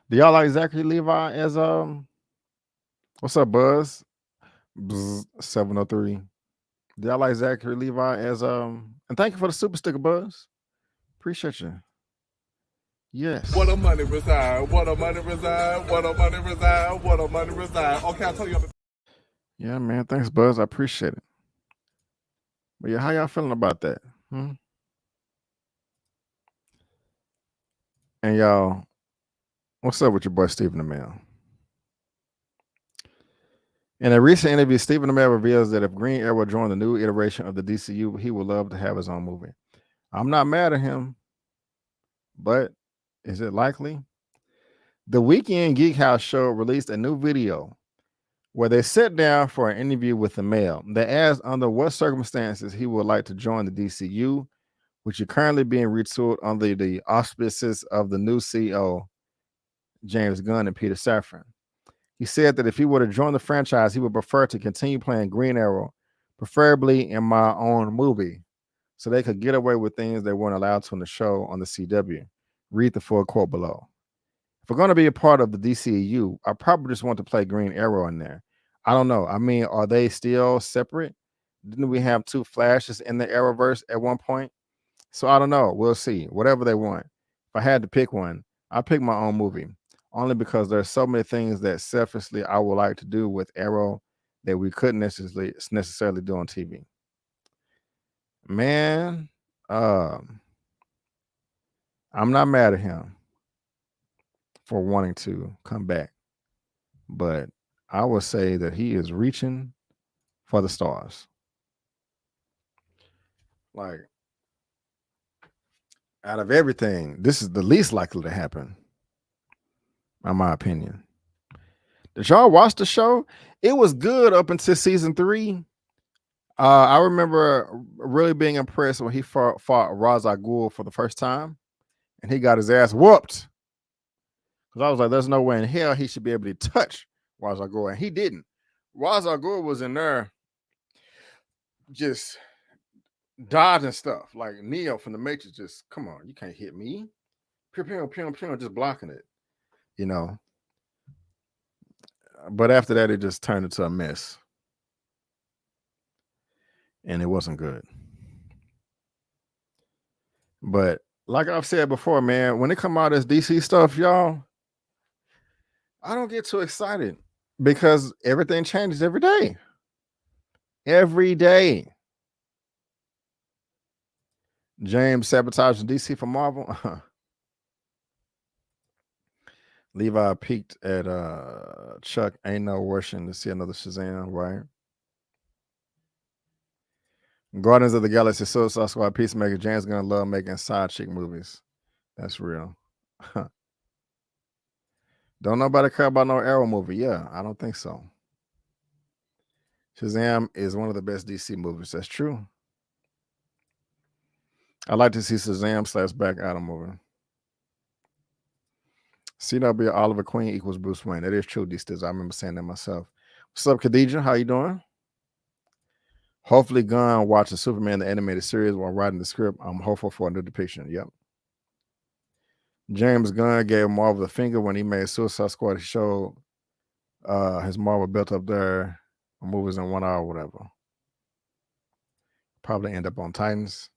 Do y'all like Zachary Levi as what's up, Buzz? 703. Do y'all like Zachary Levi as and thank you for the super sticker, Buzz. Appreciate you. Yes. What a money reside, what a money reside, what a money reside, what a money reside. Okay, I'll tell you. Yeah, man. Thanks, Buzz. I appreciate it. But yeah, how y'all feeling about that? And y'all, what's up with your boy Stephen Amell? In a recent interview, Stephen Amell reveals that if Green Arrow joined the new iteration of the DCU, he would love to have his own movie. I'm not mad at him, but is it likely? The Weekend Geek House show released a new video where they sat down for an interview with Amell. They asked under what circumstances he would like to join the DCU, which is currently being retooled under the auspices of the new CEO, James Gunn and Peter Safran. He said that if he were to join the franchise, he would prefer to continue playing Green Arrow, preferably in my own movie, so they could get away with things they weren't allowed to on the show on the CW. Read the full quote below. If we're going to be a part of the DCU, I probably just want to play Green Arrow in there. I don't know. I mean, are they still separate? Didn't we have two Flashes in the Arrowverse at one point? So I don't know. We'll see. Whatever they want. I had to pick one, I pick my own movie. Only because there's so many things that selfishly I would like to do with Arrow that we couldn't necessarily do on TV. Man, I'm not mad at him for wanting to come back, but I would say that he is reaching for the stars. Like, out of everything, this is the least likely to happen, in my opinion. Did y'all watch the show? It was good up until season 3. I remember really being impressed when he fought Ra's al Ghul for the first time, and he got his ass whooped. Because I was like, there's no way in hell he should be able to touch Ra's al Ghul, and he didn't. Ra's al Ghul was in there just dodging stuff like Neo from the Matrix. Just, come on, you can't hit me. Pew, pew, pew, pew, just blocking it, you know. But after that, it just turned into a mess. And it wasn't good. But like I've said before, man, when it come out as DC stuff, y'all, I don't get too excited because everything changes every day. Every day. James sabotaging DC for Marvel. Levi peeked at Chuck. Ain't no rushing to see another Shazam, right? Guardians of the Galaxy, Suicide Squad, Peacemaker. James gonna love making side chick movies. That's real. Don't nobody care about no Arrow movie. Yeah, I don't think so. Shazam is one of the best DC movies. That's true. I'd like to see Shazam / Black Adam movie. CW Oliver Queen equals Bruce Wayne. That is true, D-Stiz. I remember saying that myself. What's up, Khadijah? How you doing? Hopefully Gunn watches Superman the animated series while writing the script. I'm hopeful for a new depiction. Yep. James Gunn gave Marvel the finger when he made Suicide Squad. He showed his Marvel built up their movies in 1 hour or whatever. Probably end up on Titans.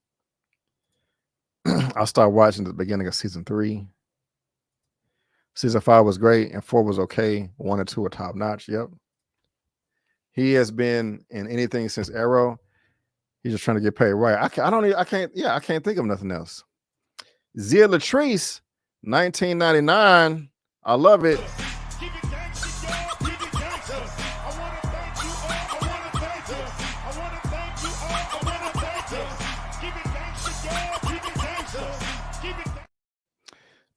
I'll start watching at the beginning of season 3. Season 5 was great and 4 was okay. 1 and 2 are top notch. Yep. He has been in anything since Arrow. He's just trying to get paid right. I can't think of nothing else. Zia Latrice, 1999. I love it.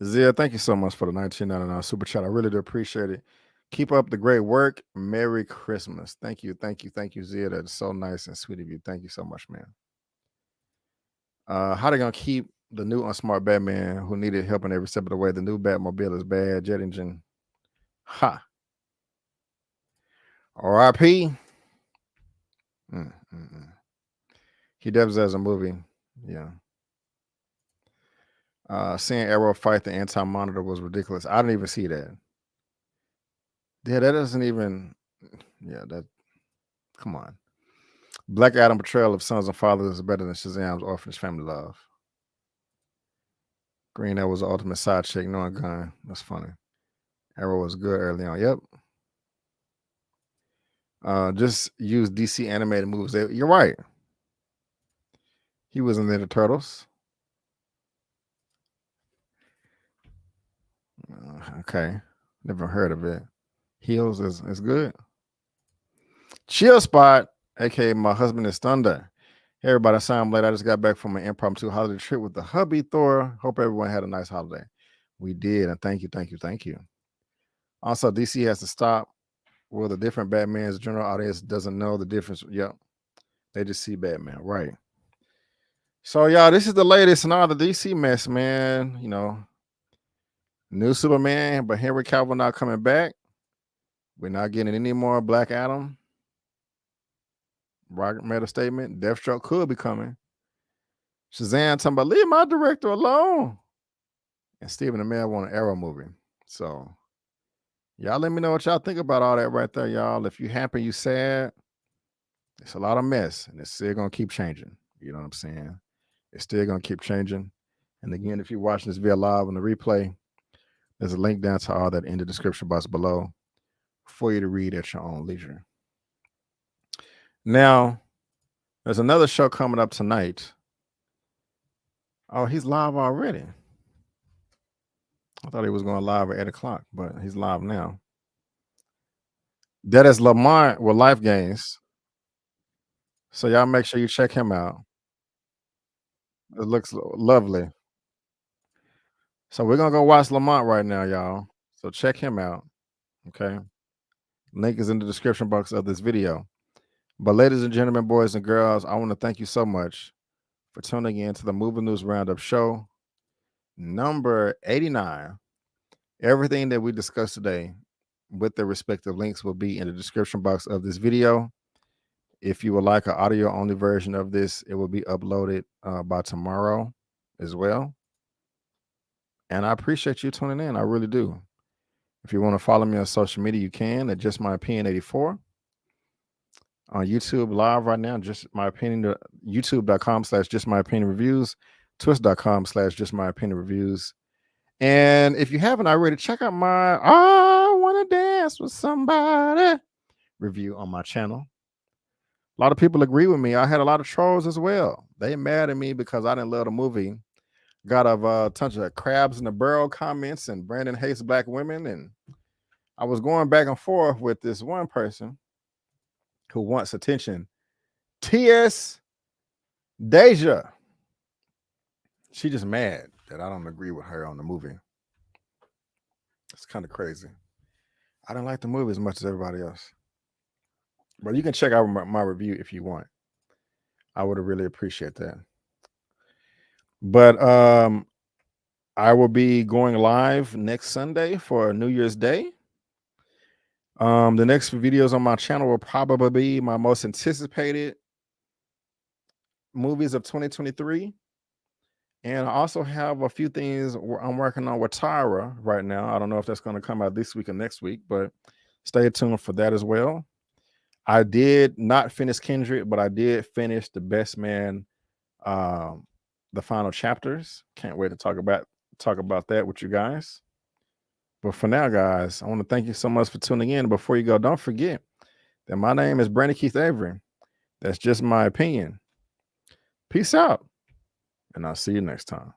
Zia, thank you so much for the 1999 super chat. I really do appreciate it. Keep up the great work. Merry Christmas. Thank you, Zia. That's so nice and sweet of you. Thank you so much, man. How they gonna keep the new unsmart Batman who needed help in every step of the way? The new Batmobile is bad. Jet engine. Ha. R.I.P. He dubs as a movie. Yeah. Seeing Arrow fight the Anti-Monitor was ridiculous. I didn't even see that. Yeah, that doesn't even. Yeah, that. Come on. Black Adam portrayal of sons and fathers is better than Shazam's Orphanage Family Love. Green Arrow was the ultimate side chick, knowing Gunn. That's funny. Arrow was good early on. Yep. Just use DC animated movies. You're right. He was in the Turtles. Okay. Never heard of it. Heels is good. Chill Spot, aka my husband is Thunder. Hey everybody, I'm late. I just got back from an impromptu holiday trip with the hubby Thor. Hope everyone had a nice holiday. We did, and thank you. Also, DC has to stop with the different Batmans. The general audience doesn't know the difference. Yep. They just see Batman, right? So, y'all, this is the latest in all the DC mess, man. You know, new Superman, but Henry Cavill not coming back. We're not getting any more Black Adam. Rocket made a statement. Deathstroke could be coming. Shazam talking about leave my director alone. And Stephen Amell want an Arrow movie. So y'all let me know what y'all think about all that right there, y'all. If you happy, you sad. It's a lot of mess, and it's still gonna keep changing. You know what I'm saying? It's still gonna keep changing, And again, if you're watching this via live on the replay, there's a link down to all that in the description box below for you to read at your own leisure. Now, there's another show coming up tonight. Oh, he's live already. I thought he was going live at 8 o'clock, but he's live now. That is Lamont with Life Gains. So y'all make sure you check him out. It looks lovely. So we're going to go watch Lamont right now, y'all. So check him out. Okay. Link is in the description box of this video. But ladies and gentlemen, boys and girls, I want to thank you so much for tuning in to the Movie News Roundup show number 89. Everything that we discussed today with the respective links will be in the description box of this video. If you would like an audio only version of this, it will be uploaded by tomorrow as well. And I appreciate you tuning in. I really do. If you want to follow me on social media, you can at Just My Opinion 84. On YouTube live right now, Just My Opinion, youtube.com/JustMyOpinionReviews, twitch.com/JustMyOpinionReviews. And if you haven't already, check out my I Want to Dance with Somebody review on my channel. A lot of people agree with me. I had a lot of trolls as well. They mad at me because I didn't love the movie. Got a bunch of crabs in the barrel comments and Brandon hates black women. And I was going back and forth with this one person who wants attention. T.S. Deja. She just mad that I don't agree with her on the movie. It's kind of crazy. I don't like the movie as much as everybody else. But you can check out my review if you want. I would really appreciate that. But I will be going live next Sunday for New Year's Day. The next videos on my channel will probably be my most anticipated movies of 2023. And I also have a few things I'm working on with Tyra right now. I don't know if that's going to come out this week or next week, but stay tuned for that as well. I did not finish Kendrick, but I did finish The Best Man, the final chapters. Can't wait to talk about that with you guys. But for now, guys, I want to thank you so much for tuning in. Before you go, don't forget that my name is Brandon Keith Avery. That's just my opinion. Peace out, and I'll see you next time.